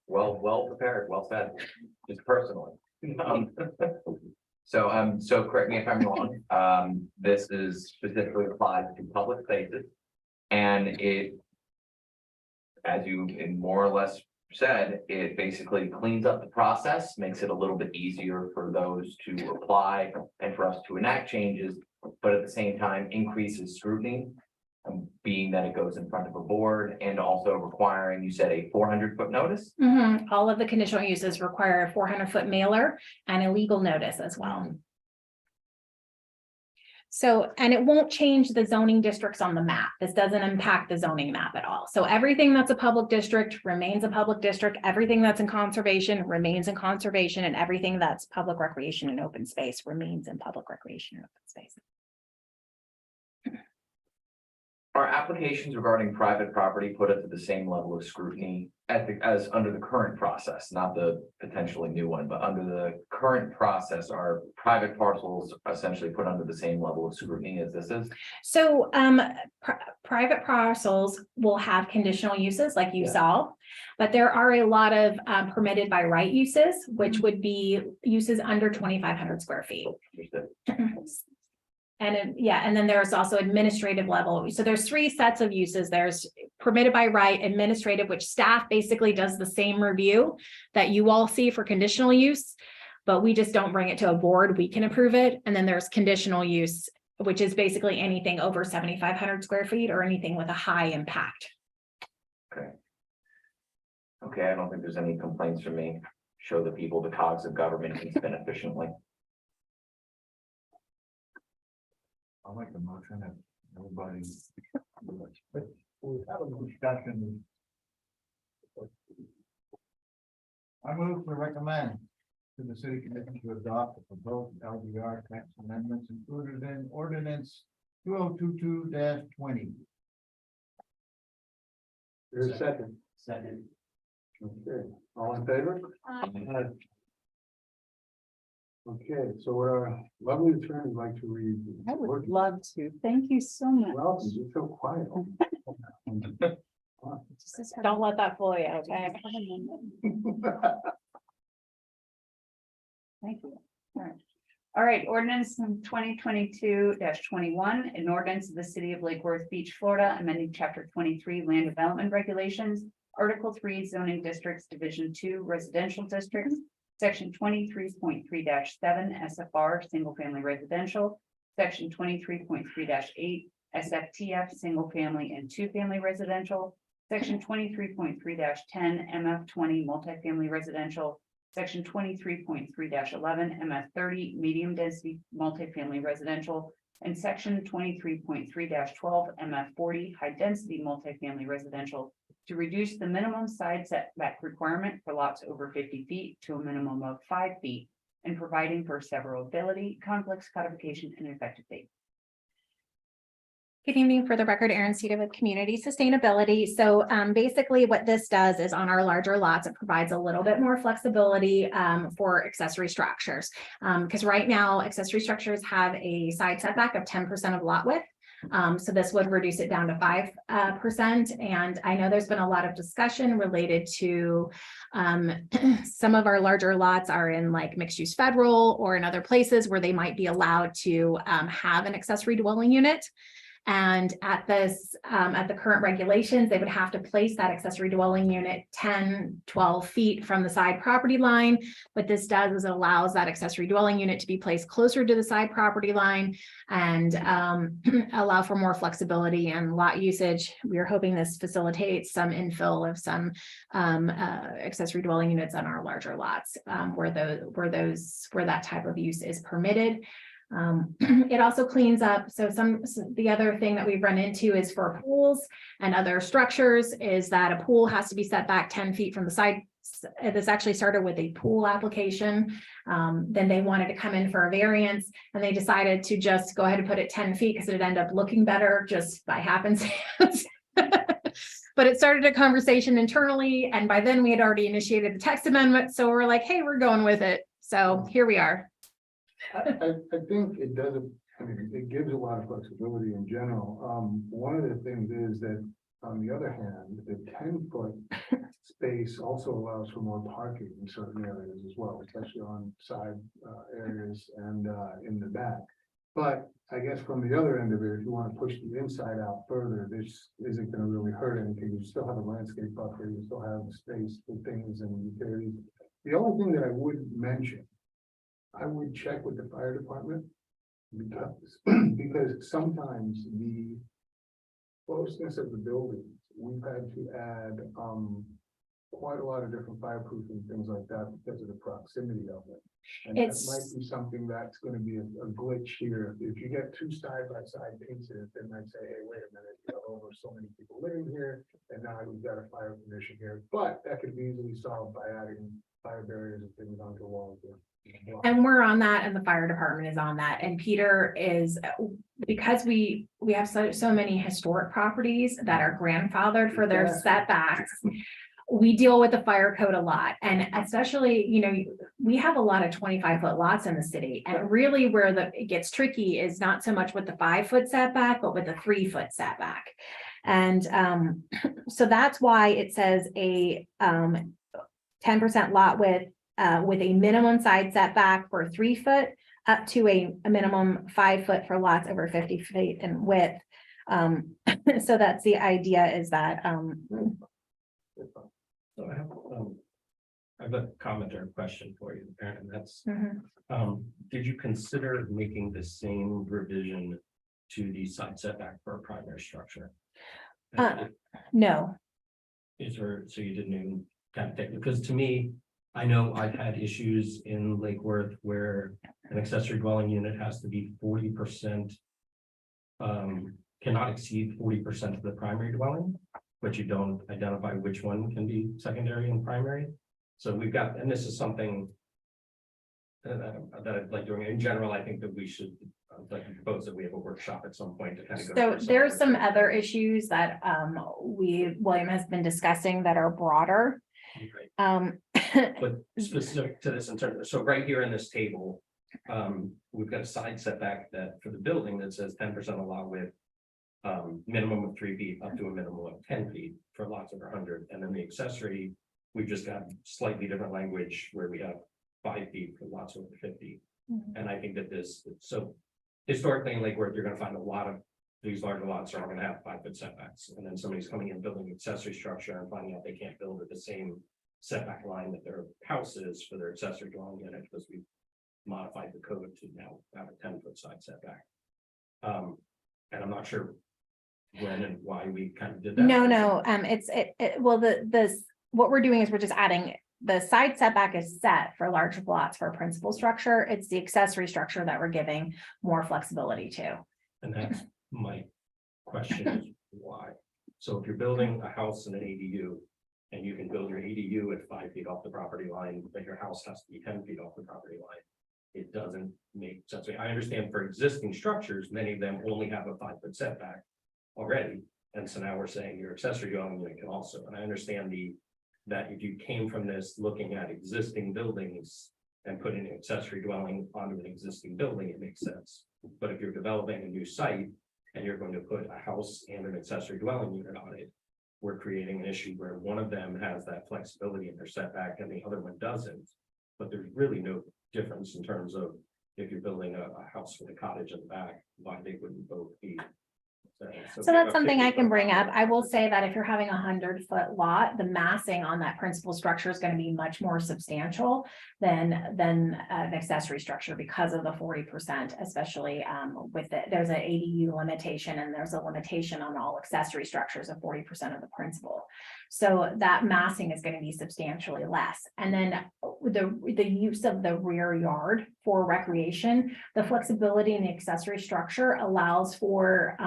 S7: Well prepared, well said, just personally. So correct me if I'm wrong, this is specifically applied to public spaces, and it, as you more or less said, it basically cleans up the process, makes it a little bit easier for those to apply and for us to enact changes, but at the same time increases scrutiny, being that it goes in front of a board, and also requiring, you said, a 400-foot notice?
S2: All of the conditional uses require a 400-foot mailer and a legal notice as well. So, and it won't change the zoning districts on the map. This doesn't impact the zoning map at all. So everything that's a public district remains a public district. Everything that's in conservation remains in conservation, and everything that's public recreation and open space remains in public recreation and open space.
S7: Are applications regarding private property put at the same level of scrutiny as under the current process, not the potentially new one, but under the current process, are private parcels essentially put under the same level of scrutiny as this is?
S2: So private parcels will have conditional uses like you saw, but there are a lot of permitted by right uses, which would be uses under 2,500 square feet. And then there's also administrative level. So there's 3 sets of uses. There's permitted by right, administrative, which staff basically does the same review that you all see for conditional use, but we just don't bring it to a board. We can approve it. And then there's conditional use, which is basically anything over 7,500 square feet or anything with a high impact.
S7: Okay, I don't think there's any complaints from me. Show the people the cogs of government can spin efficiently.
S9: I'll make a motion that everybody. We have a discussion. I move to recommend to the city commission to adopt the proposed LDR tax amendments included in ordinance 2022-20.
S1: There's a second.
S5: Second.
S1: Okay, all in favor? Okay, so what our lovely attorney would like to read.
S13: I would love to. Thank you so much.
S1: Well, you're so quiet.
S2: Don't let that fool you, okay?
S13: Thank you. All right, ordinance 2022-21, an ordinance of the city of Lake Worth Beach, Florida, amending chapter 23 land development regulations, article 3 zoning districts, division 2 residential districts, Section 23.3-7 SFR, single family residential, section 23.3-8 SFTF, single family and two family residential, section 23.3-10 MF20 multifamily residential, section 23.3-11 MF30 medium density multifamily residential, and section 23.3-12 MF40 high density multifamily residential to reduce the minimum side setback requirement for lots over 50 feet to a minimum of 5 feet, and providing for severability, conflicts, codification, and effective date.
S2: Good evening. For the record, Erin Cedar with Community Sustainability. So basically what this does is on our larger lots, it provides a little bit more flexibility for accessory structures. Because right now accessory structures have a side setback of 10% of lot width. So this would reduce it down to 5%. And I know there's been a lot of discussion related to some of our larger lots are in like mixed use federal or in other places where they might be allowed to have an accessory dwelling unit. And at this, at the current regulations, they would have to place that accessory dwelling unit 10, 12 feet from the side property line. What this does is it allows that accessory dwelling unit to be placed closer to the side property line and allow for more flexibility and lot usage. We are hoping this facilitates some infill of some accessory dwelling units on our larger lots where that type of use is permitted. It also cleans up. So the other thing that we've run into is for pools and other structures is that a pool has to be set back 10 feet from the side. This actually started with a pool application. Then they wanted to come in for a variance and they decided to just go ahead and put it 10 feet because it ended up looking better just by happenstance. But it started a conversation internally. And by then we had already initiated the text amendment. So we're like, hey, we're going with it. So here we are.
S1: I think it does, I mean, it gives a lot of flexibility in general. One of the things is that on the other hand, the 10-foot space also allows for more parking in certain areas as well, especially on side areas and in the back. But I guess from the other end of it, if you want to push the inside out further, this isn't going to really hurt anything. You still have a landscape buffer, you still have space for things and utilities. The only thing that I would mention, I would check with the fire department because sometimes the closeness of the buildings, we've had to add quite a lot of different fireproofing things like that because of the proximity of it. And that might be something that's going to be a glitch here. If you get two side-by-side pieces, they might say, hey, wait a minute, you know, over so many people living here, and now we've got a fire condition here. But that could be easily solved by adding fire barriers and things onto walls.
S2: And we're on that, and the fire department is on that. And Peter is, because we have so many historic properties that are grandfathered for their setbacks. We deal with the fire code a lot, and especially, you know, we have a lot of 25-foot lots in the city, and really where it gets tricky is not so much with the 5-foot setback, but with the 3-foot setback. And so that's why it says a 10% lot width with a minimum side setback for 3 foot up to a minimum 5 foot for lots over 50 feet in width. So that's the idea, is that
S5: So I have a comment or a question for you, and that's, did you consider making the same revision to the side setback for a primary structure?
S2: no.
S5: Is there, so you didn't even kind of take, because to me, I know I've had issues in Lake Worth where an accessory dwelling unit has to be 40%, cannot exceed 40% of the primary dwelling, but you don't identify which one can be secondary and primary. So we've got, and this is something that I'd like doing. In general, I think that we should like propose that we have a workshop at some point to kind of go.
S2: So there's some other issues that William has been discussing that are broader.
S5: But specific to this in terms, so right here in this table, we've got a side setback that for the building that says 10% allowed with minimum of 3 feet up to a minimum of 10 feet for lots over 100. And then the accessory, we've just got slightly different language where we have 5 feet for lots over 50. And I think that this, so historically in Lake Worth, you're going to find a lot of these larger lots are going to have 5-foot setbacks. And then somebody's coming in building an accessory structure and finding out they can't build at the same setback line that their house is for their accessory dwelling unit, because we modified the code to now have a 10-foot side setback. And I'm not sure when and why we kind of did that.
S2: No, well, what we're doing is we're just adding, the side setback is set for large lots for a principal structure. It's the accessory structure that we're giving more flexibility to.
S5: And that's my question is why? So if you're building a house in an ADU and you can build your ADU at 5 feet off the property line, but your house has to be 10 feet off the property line, it doesn't make sense. I understand for existing structures, many of them only have a 5-foot setback already. And so now we're saying your accessory dwelling unit can also, and I understand that if you came from this looking at existing buildings and putting an accessory dwelling onto an existing building, it makes sense. But if you're developing a new site and you're going to put a house and an accessory dwelling unit on it, we're creating an issue where one of them has that flexibility in their setback and the other one doesn't. But there's really no difference in terms of if you're building a house with a cottage in the back, why they wouldn't both be.
S2: So that's something I can bring up. I will say that if you're having 100-foot lot, the massing on that principal structure is going to be much more substantial than an accessory structure because of the 40%, especially with it. There's an ADU limitation and there's a limitation on all accessory structures of 40% of the principal. So that massing is going to be substantially less. And then the use of the rear yard for recreation, the flexibility in the accessory structure allows for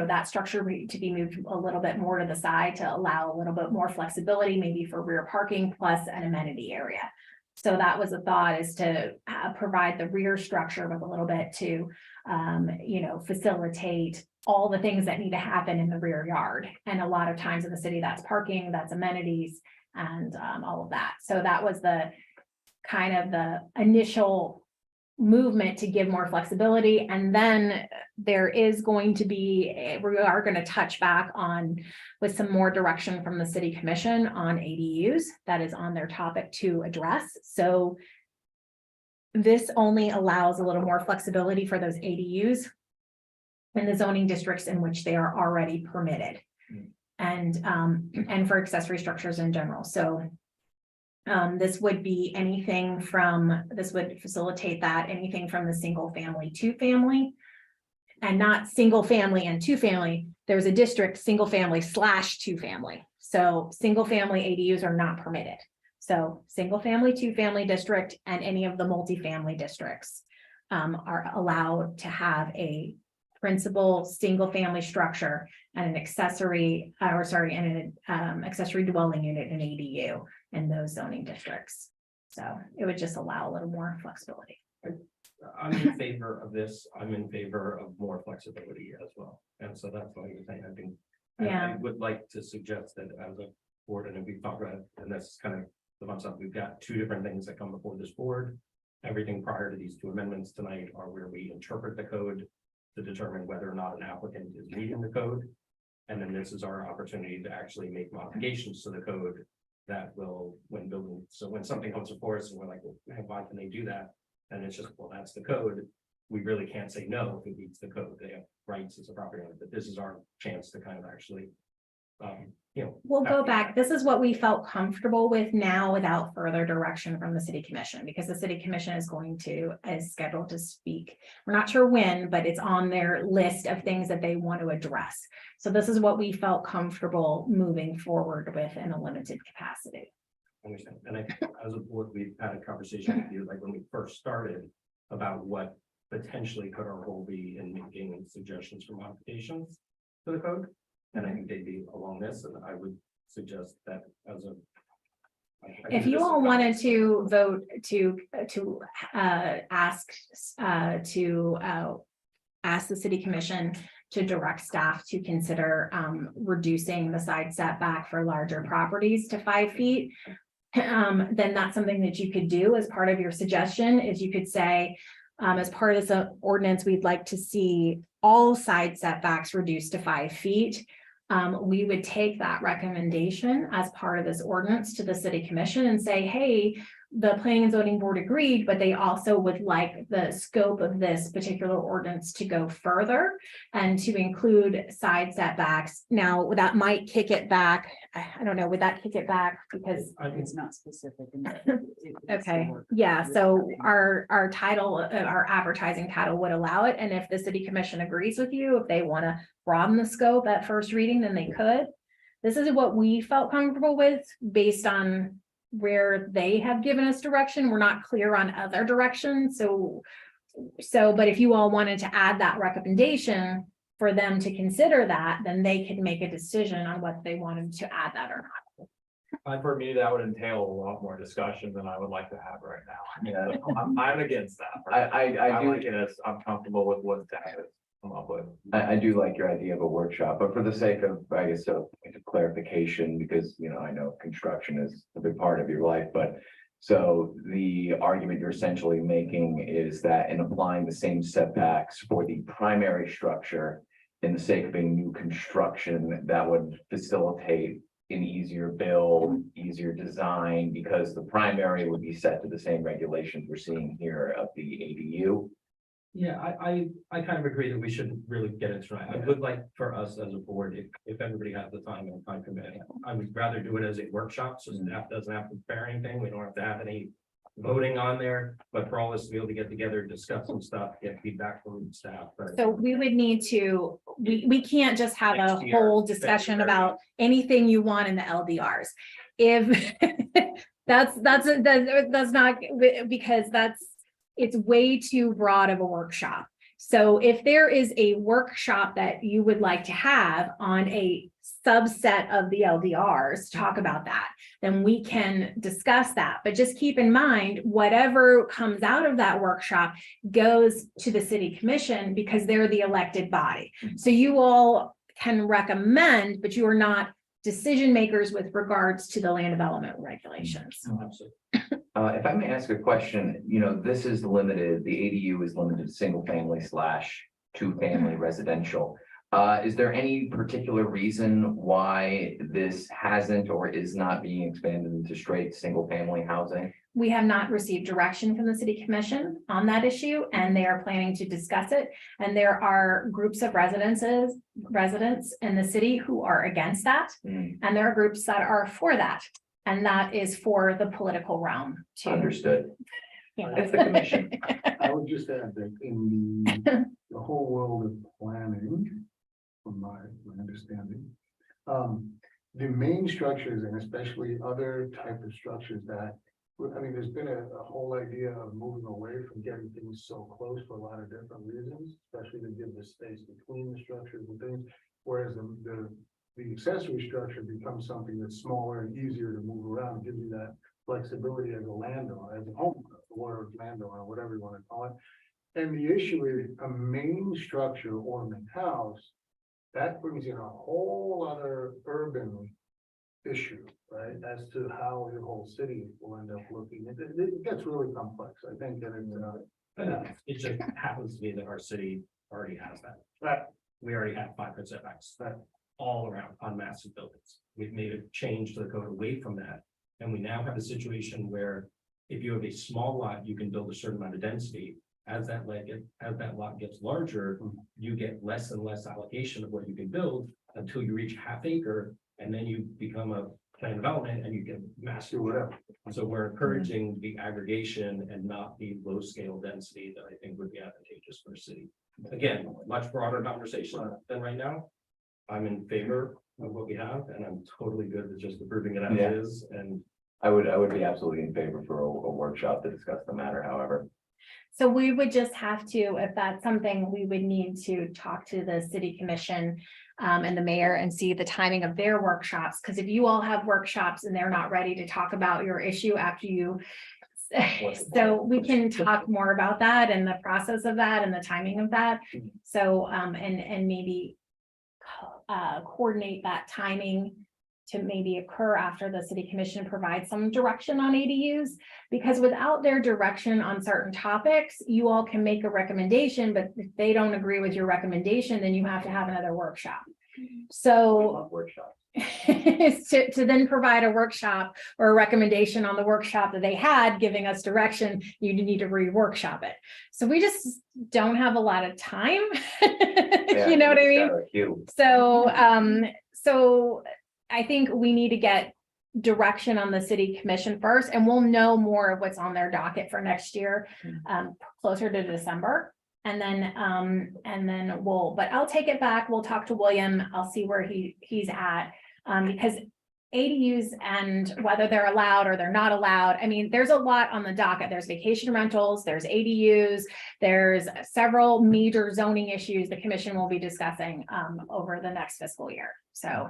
S2: that structure to be moved a little bit more to the side to allow a little bit more flexibility, maybe for rear parking plus an amenity area. So that was a thought, is to provide the rear structure with a little bit to facilitate all the things that need to happen in the rear yard. And a lot of times in the city, that's parking, that's amenities, and all of that. So that was the kind of the initial movement to give more flexibility. And then there is going to be, we are going to touch back on with some more direction from the city commission on ADUs. That is on their topic to address. So this only allows a little more flexibility for those ADUs in the zoning districts in which they are already permitted, and for accessory structures in general. So this would be anything from, this would facilitate that, anything from the single family to family, and not single family and two family. There's a district single family / two family. So single family ADUs are not permitted. So single family, two family district, and any of the multifamily districts are allowed to have a principal single family structure and an accessory, and an accessory dwelling unit, an ADU in those zoning districts. So it would just allow a little more flexibility.
S5: I'm in favor of this. I'm in favor of more flexibility as well. And so that's why you're saying, I think, I would like to suggest that as a board, and we talked about it, and that's kind of the fun stuff. We've got two different things that come before this board. Everything prior to these two amendments tonight are where we interpret the code to determine whether or not an applicant is meeting the code. And then this is our opportunity to actually make modifications to the code that will, when building, so when something comes before us and we're like, well, why can they do that? And it's just, well, that's the code. We really can't say no if it meets the code. They have rights as a property owner, but this is our chance to kind of actually,
S2: we'll go back. This is what we felt comfortable with now without further direction from the city commission, because the city commission is scheduled to speak. We're not sure when, but it's on their list of things that they want to address. So this is what we felt comfortable moving forward with in a limited capacity.
S5: Understand. And I, as a board, we've had a conversation with you, like when we first started, about what potentially could our role be in making suggestions for modifications to the code. And I think they'd be along this, and I would suggest that as a.
S2: If you all wanted to vote to ask the city commission to direct staff to consider reducing the side setback for larger properties to 5 feet, then that's something that you could do as part of your suggestion. Is you could say, as part of this ordinance, we'd like to see all side setbacks reduced to 5 feet. We would take that recommendation as part of this ordinance to the city commission and say, hey, the planning and zoning board agreed, but they also would like the scope of this particular ordinance to go further and to include side setbacks. Now, that might kick it back. I don't know, would that kick it back? Because
S13: It's not specific.
S2: okay, yeah, so our title, our advertising title would allow it, and if the city commission agrees with you, if they want to broaden the scope at first reading, then they could. This is what we felt comfortable with based on where they have given us direction. We're not clear on other directions, so, but if you all wanted to add that recommendation for them to consider that, then they could make a decision on what they wanted to add that or not.
S5: For me, that would entail a lot more discussion than I would like to have right now.
S7: Yeah.
S5: I'm against that.
S7: I do.
S5: like it as I'm comfortable with what that is come up with.
S7: I do like your idea of a workshop, but for the sake of, I guess, of clarification, because, you know, I know construction is a big part of your life, but so the argument you're essentially making is that in applying the same setbacks for the primary structure in the sake of a new construction, that would facilitate an easier build, easier design, because the primary would be set to the same regulations we're seeing here of the ADU.
S5: Yeah, I kind of agree that we shouldn't really get into it. I would like for us as a board, if everybody has the time and time committed, I would rather do it as a workshop, so staff doesn't have to prepare anything. We don't have to have any voting on there, but for all of us to be able to get together, discuss some stuff, get feedback from staff. But
S2: So we would need to, we can't just have a
S5: Next year,
S2: whole discussion
S5: February.
S2: about anything you want in the LDRs. If that's not, because it's way too broad of a workshop. So if there is a workshop that you would like to have on a subset of the LDRs, talk about that, then we can discuss that. But just keep in mind, whatever comes out of that workshop goes to the city commission because they're the elected body. So you all can recommend, but you are not decision makers with regards to the land development regulations.
S5: absolutely.
S7: If I may ask a question, you know, this is limited, the ADU is limited to single family / 2-family residential. Is there any particular reason why this hasn't or is not being expanded into straight single family housing?
S2: We have not received direction from the city commission on that issue, and they are planning to discuss it. And there are groups of residents in the city who are against that. And there are groups that are for that. And that is for the political realm too.
S7: Understood.
S2: You know.
S7: It's the commission.
S1: I would just add that in the whole world of planning, from my understanding, the main structures and especially other type of structures that, I mean, there's been a whole idea of moving away from getting things so close for a lot of different reasons, especially to give the space between the structures and things. Whereas the accessory structure becomes something that's smaller and easier to move around, gives you that flexibility as a landowner, as a homeowner, or landowner, whatever you want to call it. And the issue is a main structure or main house, that brings in a whole other urban issue, right? As to how your whole city will end up looking. It gets really complex, I think, and
S5: It just happens to be that our city already has that. We already have 5% setbacks all around on massive buildings. We've made a change to the code away from that. And we now have a situation where if you have a small lot, you can build a certain amount of density. As that lot gets larger, you get less and less allocation of what you can build until you reach ½ acre, and then you become a planned development and you get massive.
S1: whatever.
S5: So we're encouraging the aggregation and not the low scale density that I think would be advantageous for a city. Again, much broader conversation than right now. I'm in favor of what we have, and I'm totally good with just approving it as is. And
S7: I would be absolutely in favor for a workshop to discuss the matter, however.
S2: So we would just have to, if that's something, we would need to talk to the city commission and the mayor and see the timing of their workshops. Because if you all have workshops and they're not ready to talk about your issue after you, so we can talk more about that and the process of that and the timing of that. So and maybe coordinate that timing to maybe occur after the city commission provides some direction on ADUs, because without their direction on certain topics, you all can make a recommendation, but if they don't agree with your recommendation, then you have to have another workshop. So, is to then provide a workshop or a recommendation on the workshop that they had, giving us direction, you need to re-workshop it. So we just don't have a lot of time.
S7: Yeah,
S2: You know what I
S7: it's
S2: mean?
S7: got a queue.
S2: So I think we need to get direction on the city commission first, and we'll know more of what's on their docket for next year, closer to December. And then but I'll take it back. We'll talk to William. I'll see where he's at. Because ADUs and whether they're allowed or they're not allowed, I mean, there's a lot on the docket. There's vacation rentals, there's ADUs, there's several major zoning issues the commission will be discussing over the next fiscal year. So.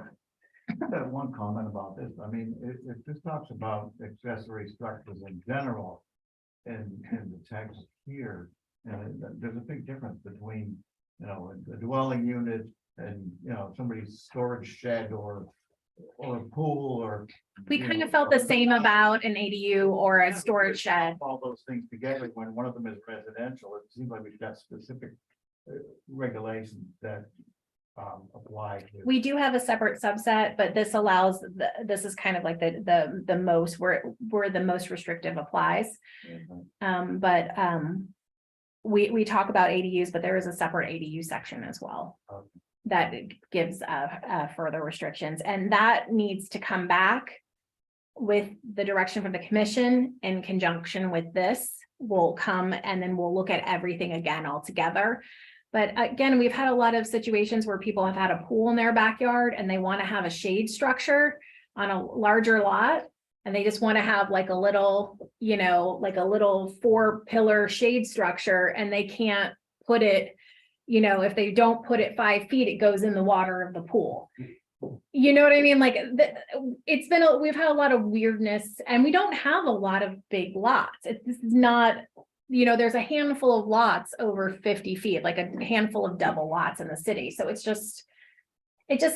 S9: I have one comment about this. I mean, if this talks about accessory structures in general in the text here, and there's a big difference between, you know, a dwelling unit and, you know, somebody's storage shed or a pool or.
S2: We kind of felt the same about an ADU or a
S9: Yeah,
S2: storage shed.
S9: all those things together when one of them is residential, it seems like we've got specific regulations that apply to.
S2: We do have a separate subset, but this allows, this is kind of like the most, where the most restrictive applies. We talk about ADUs, but there is a separate ADU section as well.
S9: Okay.
S2: That gives further restrictions, and that needs to come back with the direction from the commission in conjunction with this. Will come, and then we'll look at everything again all together. But again, we've had a lot of situations where people have had a pool in their backyard and they want to have a shade structure on a larger lot. And they just want to have like a little, you know, like a little 4-pillar shade structure, and they can't put it, you know, if they don't put it 5 feet, it goes in the water of the pool. You know what I mean? Like we've had a lot of weirdness, and we don't have a lot of big lots. This is not, you know, there's a handful of lots over 50 feet, like a handful of double lots in the city. So it just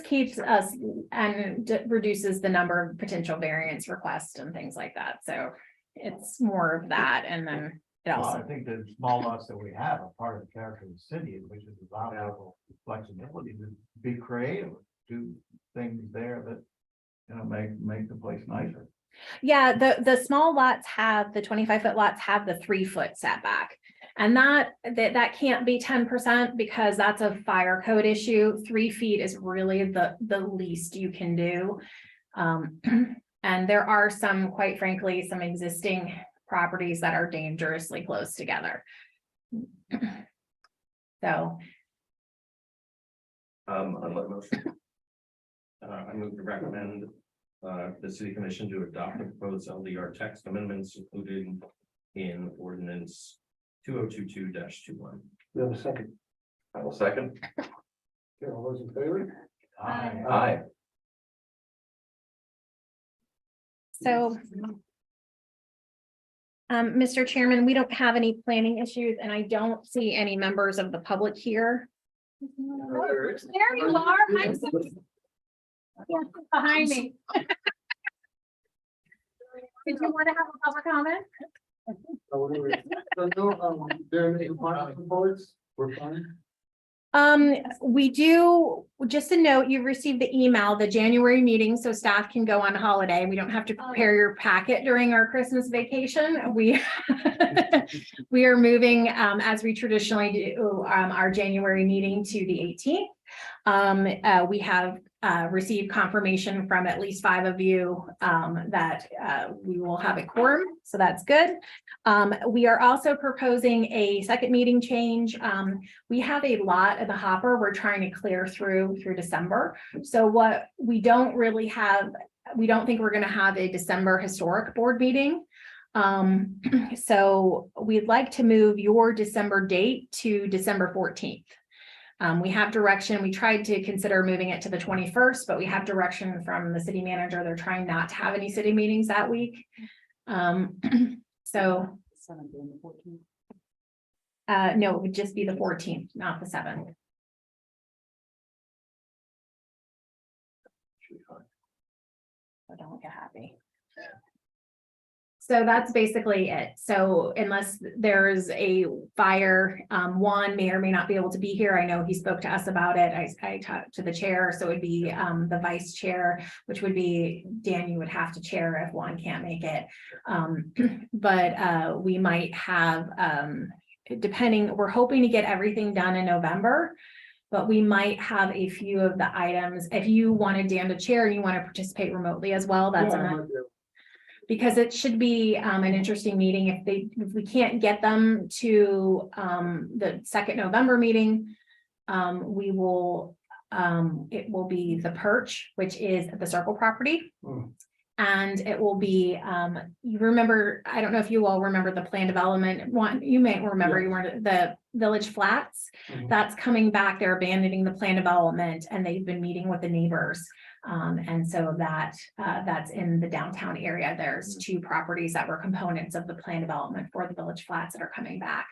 S2: keeps us and reduces the number of potential variance requests and things like that. So it's more of that. And then it
S9: Well,
S2: also.
S9: I think the small lots that we have are part of the character of the city, which is allowable flexibility to be creative, do things there that, you know, make the place nicer.
S2: Yeah, the small lots have, the 25-foot lots have the 3-foot setback. And that can't be 10% because that's a fire code issue. 3 feet is really the least you can do. And there are some, quite frankly, some existing properties that are dangerously close together. So.
S5: On what motion? I move to recommend the city commission to adopt the proposed LDR text amendments included in ordinance 2022-21.
S1: We have a second.
S7: I will second.
S1: Okay, all those in favor?
S7: Aye.
S2: So, Mr. Chairman, we don't have any planning issues, and I don't see any members of the public here. There you are. I'm so- behind me. Did you want to have a public comment?
S1: There are any reports? We're fine.
S2: We do, just a note, you've received the email, the January meeting, so staff can go on holiday. We don't have to prepare your packet during our Christmas vacation. We are moving, as we traditionally do, our January meeting to the 18th. We have received confirmation from at least 5 of you that we will have a quorum, so that's good. We are also proposing a second meeting change. We have a lot in the hopper we're trying to clear through December. So what we don't really have, we don't think we're going to have a December historic board meeting. So we'd like to move your December date to December 14th. We have direction. We tried to consider moving it to the 21st, but we have direction from the city manager. They're trying not to have any city meetings that week. So no, it would just be the 14th, not the 7th. So don't get happy. So that's basically it. So unless there's a fire, Juan may or may not be able to be here. I know he spoke to us about it. I talked to the chair, so it'd be the vice chair, which would be Dan, you would have to chair if Juan can't make it. But we might have, depending, we're hoping to get everything done in November. But we might have a few of the items, if you wanted Dan to chair, and you want to participate remotely as well, that's
S1: Yeah, I
S2: enough.
S1: might be able-
S2: Because it should be an interesting meeting. If we can't get them to the second November meeting, we will, it will be the Perch, which is the Circle property.
S1: Hmm.
S2: And it will be, you remember, I don't know if you all remember the plan development one, you may remember,
S1: Yeah.
S2: you were the Village Flats.
S1: Mhm.
S2: That's coming back. They're abandoning the plan development and they've been meeting with the neighbors. And so that's in the downtown area. There's two properties that were components of the plan development for the Village Flats that are coming back.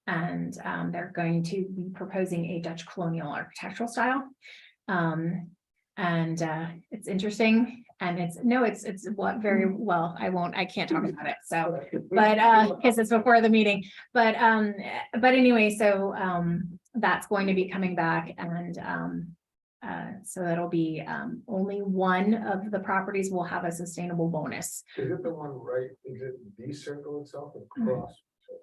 S2: And they're going to be proposing a Dutch colonial architectural style. And it's interesting, and it's what very well, I can't talk about it, so, but because it's before the meeting, but anyway, so that's going to be coming back, and so that'll be only one of the properties will have a sustainable bonus
S1: Is it the one right, is it the circle itself across?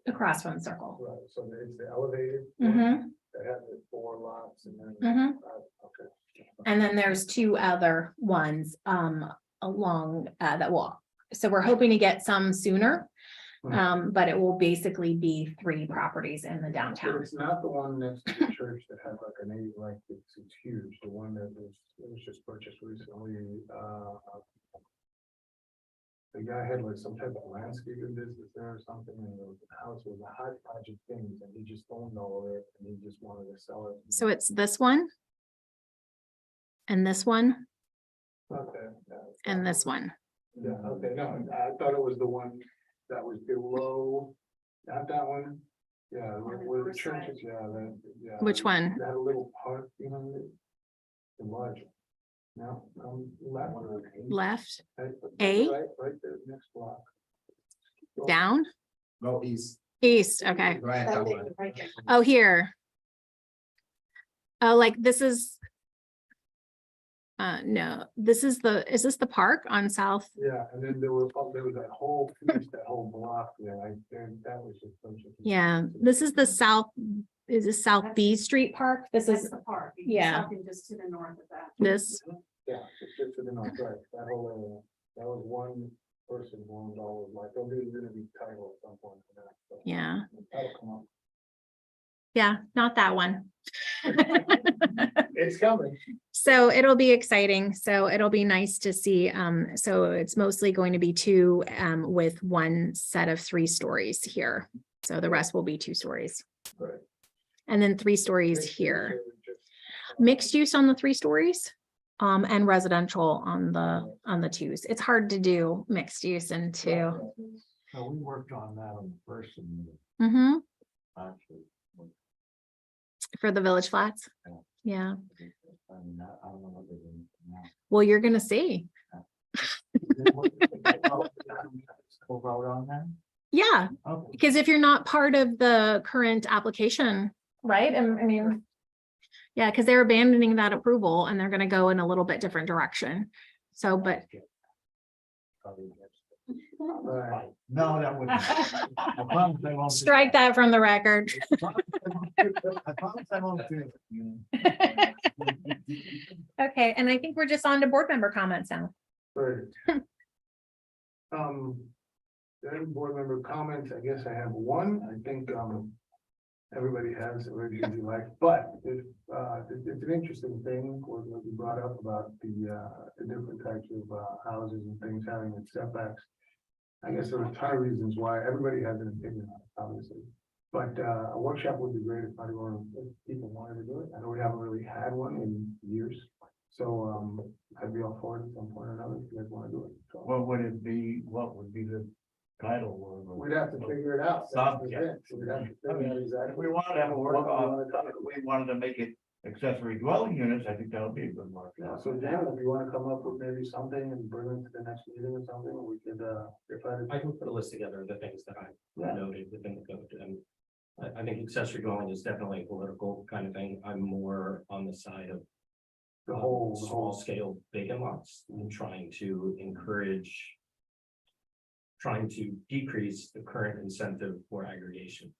S2: across from the circle.
S1: Right, so it's the elevated.
S2: Mhm.
S1: That has the 4 lots and then.
S2: Mhm.
S1: Okay.
S2: And then there's 2 other ones along that walk. So we're hoping to get some sooner. But it will basically be 3 properties in the
S1: But
S2: downtown.
S1: it's not the one next to the church that has like an 8, like it's huge, the one that was just purchased recently, the guy had like some type of landscaping business there or something, and the house was a hodgepodge of things, and he just owned all of it, and he just wanted to sell it.
S2: So it's this one. And this one
S1: Okay.
S2: and this one.
S1: Yeah, okay, no, I thought it was the one that was below, not that one. Yeah, where the church is, yeah, that, yeah.
S2: Which one?
S1: That little park, you know, the large. No, that one.
S2: Left,
S1: Right,
S2: A?
S1: Right there, next block.
S2: down,
S5: Go east.
S2: east. Okay.
S5: Right.
S2: Oh, here. Oh, like this is. No, is this the park on South?
S1: Yeah, and then there was that whole piece, that whole block there, that was just. a bunch of-
S2: Yeah, this is the South, is this South B Street Park? This
S4: That's
S2: is
S4: the park.
S2: yeah.
S4: Something just to the north of that.
S2: this.
S1: Yeah, just to the north, right, that whole area, that was one person who owned all of, like, there'll be gonna be title at some point for that. so
S2: Yeah,
S1: That'll come up.
S2: yeah, not that one.
S1: It's coming.
S2: So it'll be exciting. So it'll be nice to see. So it's mostly going to be 2 with 1 set of 3 stories here. So the rest will be 2 stories.
S1: Right.
S2: And then 3 stories here. Mixed use on the 3 stories. And residential on the 2s. It's hard to do mixed use and 2.
S9: So we worked on that on the first one,
S2: Mhm.
S9: actually.
S2: For the Village Flats. Yeah.
S9: I mean, I don't know what they're doing now.
S2: Well, you're gonna see.
S9: We'll vote on that?
S2: Yeah,
S9: Okay.
S2: because if you're not part of the current application, right? And I mean, yeah, because they're abandoning that approval and they're gonna go in a little bit different direction. So, but
S1: Right.
S9: No, that wouldn't. I promise I won't do
S2: strike that from the record.
S9: I promise I won't do it, you know.
S2: Okay, and I think we're just on to board member comments now.
S1: Right. Then board member comments, I guess I have one, I think, everybody has already usually like, but it's an interesting thing, what you brought up about the different types of, houses and things having its setbacks. I guess there are a ton of reasons why, everybody has an opinion on it, obviously. But a workshop would be great if people wanted to do it. I know we haven't really had one in years. So I'd be all for it at some point or another if you guys want to do it. So
S9: What would it be? What would be the title?
S1: we'd have to figure it out. That's the
S9: Yeah.
S1: thing. So we'd have to figure out
S9: If
S1: exactly.
S9: we wanted to have a work
S1: what we
S9: off,
S1: wanna talk about.
S9: we wanted to make it accessory dwelling units, I think that would be a good market.
S1: Yeah, so Dan, if you wanna come up with maybe something and bring it to the next meeting or something, we could,
S5: I can put a list together of the things that I
S1: Yeah.
S5: noted within the code, and I think accessory dwelling is definitely a political kind of thing. I'm more on the side of
S1: the whole,
S5: small scale vacant lots and trying to decrease the current incentive for aggregation.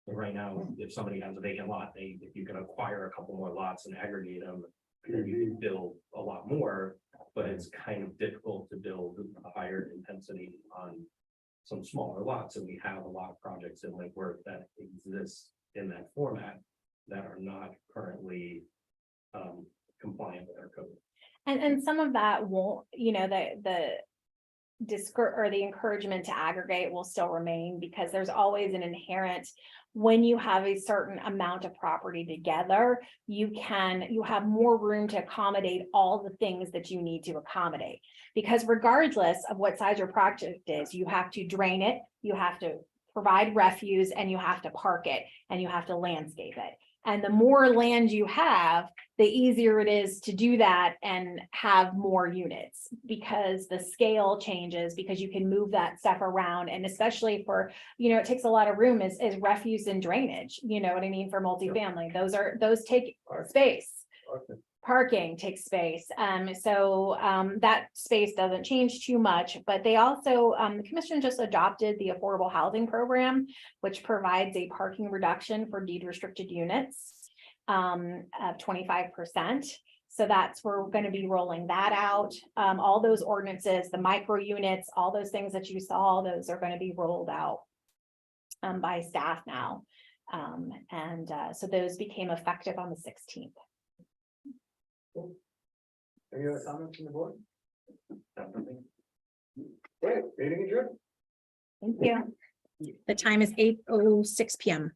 S5: But right now, if somebody has a vacant lot, if you can acquire a couple more lots and aggregate them, then you can build a lot more, but it's kind of difficult to build a higher intensity on some smaller lots, and we have a lot of projects in Lake Worth that exist in that format that are not currently compliant with our code.
S2: And some of that won't, the the encouragement to aggregate will still remain, because there's always an inherent, when you have a certain amount of property together, you have more room to accommodate all the things that you need to accommodate. Because regardless of what size your project is, you have to drain it, you have to provide refuse, and you have to park it, and you have to landscape it. And the more land you have, the easier it is to do that and have more units, because the scale changes, because you can move that stuff around. And especially for, it takes a lot of room is refuse and drainage, you know what I mean, for multifamily. Those take space. Parking takes space. That space doesn't change too much, but they also, the commission just adopted the affordable housing program, which provides a parking reduction for deed restricted units of 25%. So we're going to be rolling that out. All those ordinances, the micro units, all those things that you saw, those are going to be rolled out by staff now. So those became effective on the 16th.
S1: Any other comments from the board? Great, meeting adjourned.
S2: Thank you. The time is 8:06 p.m.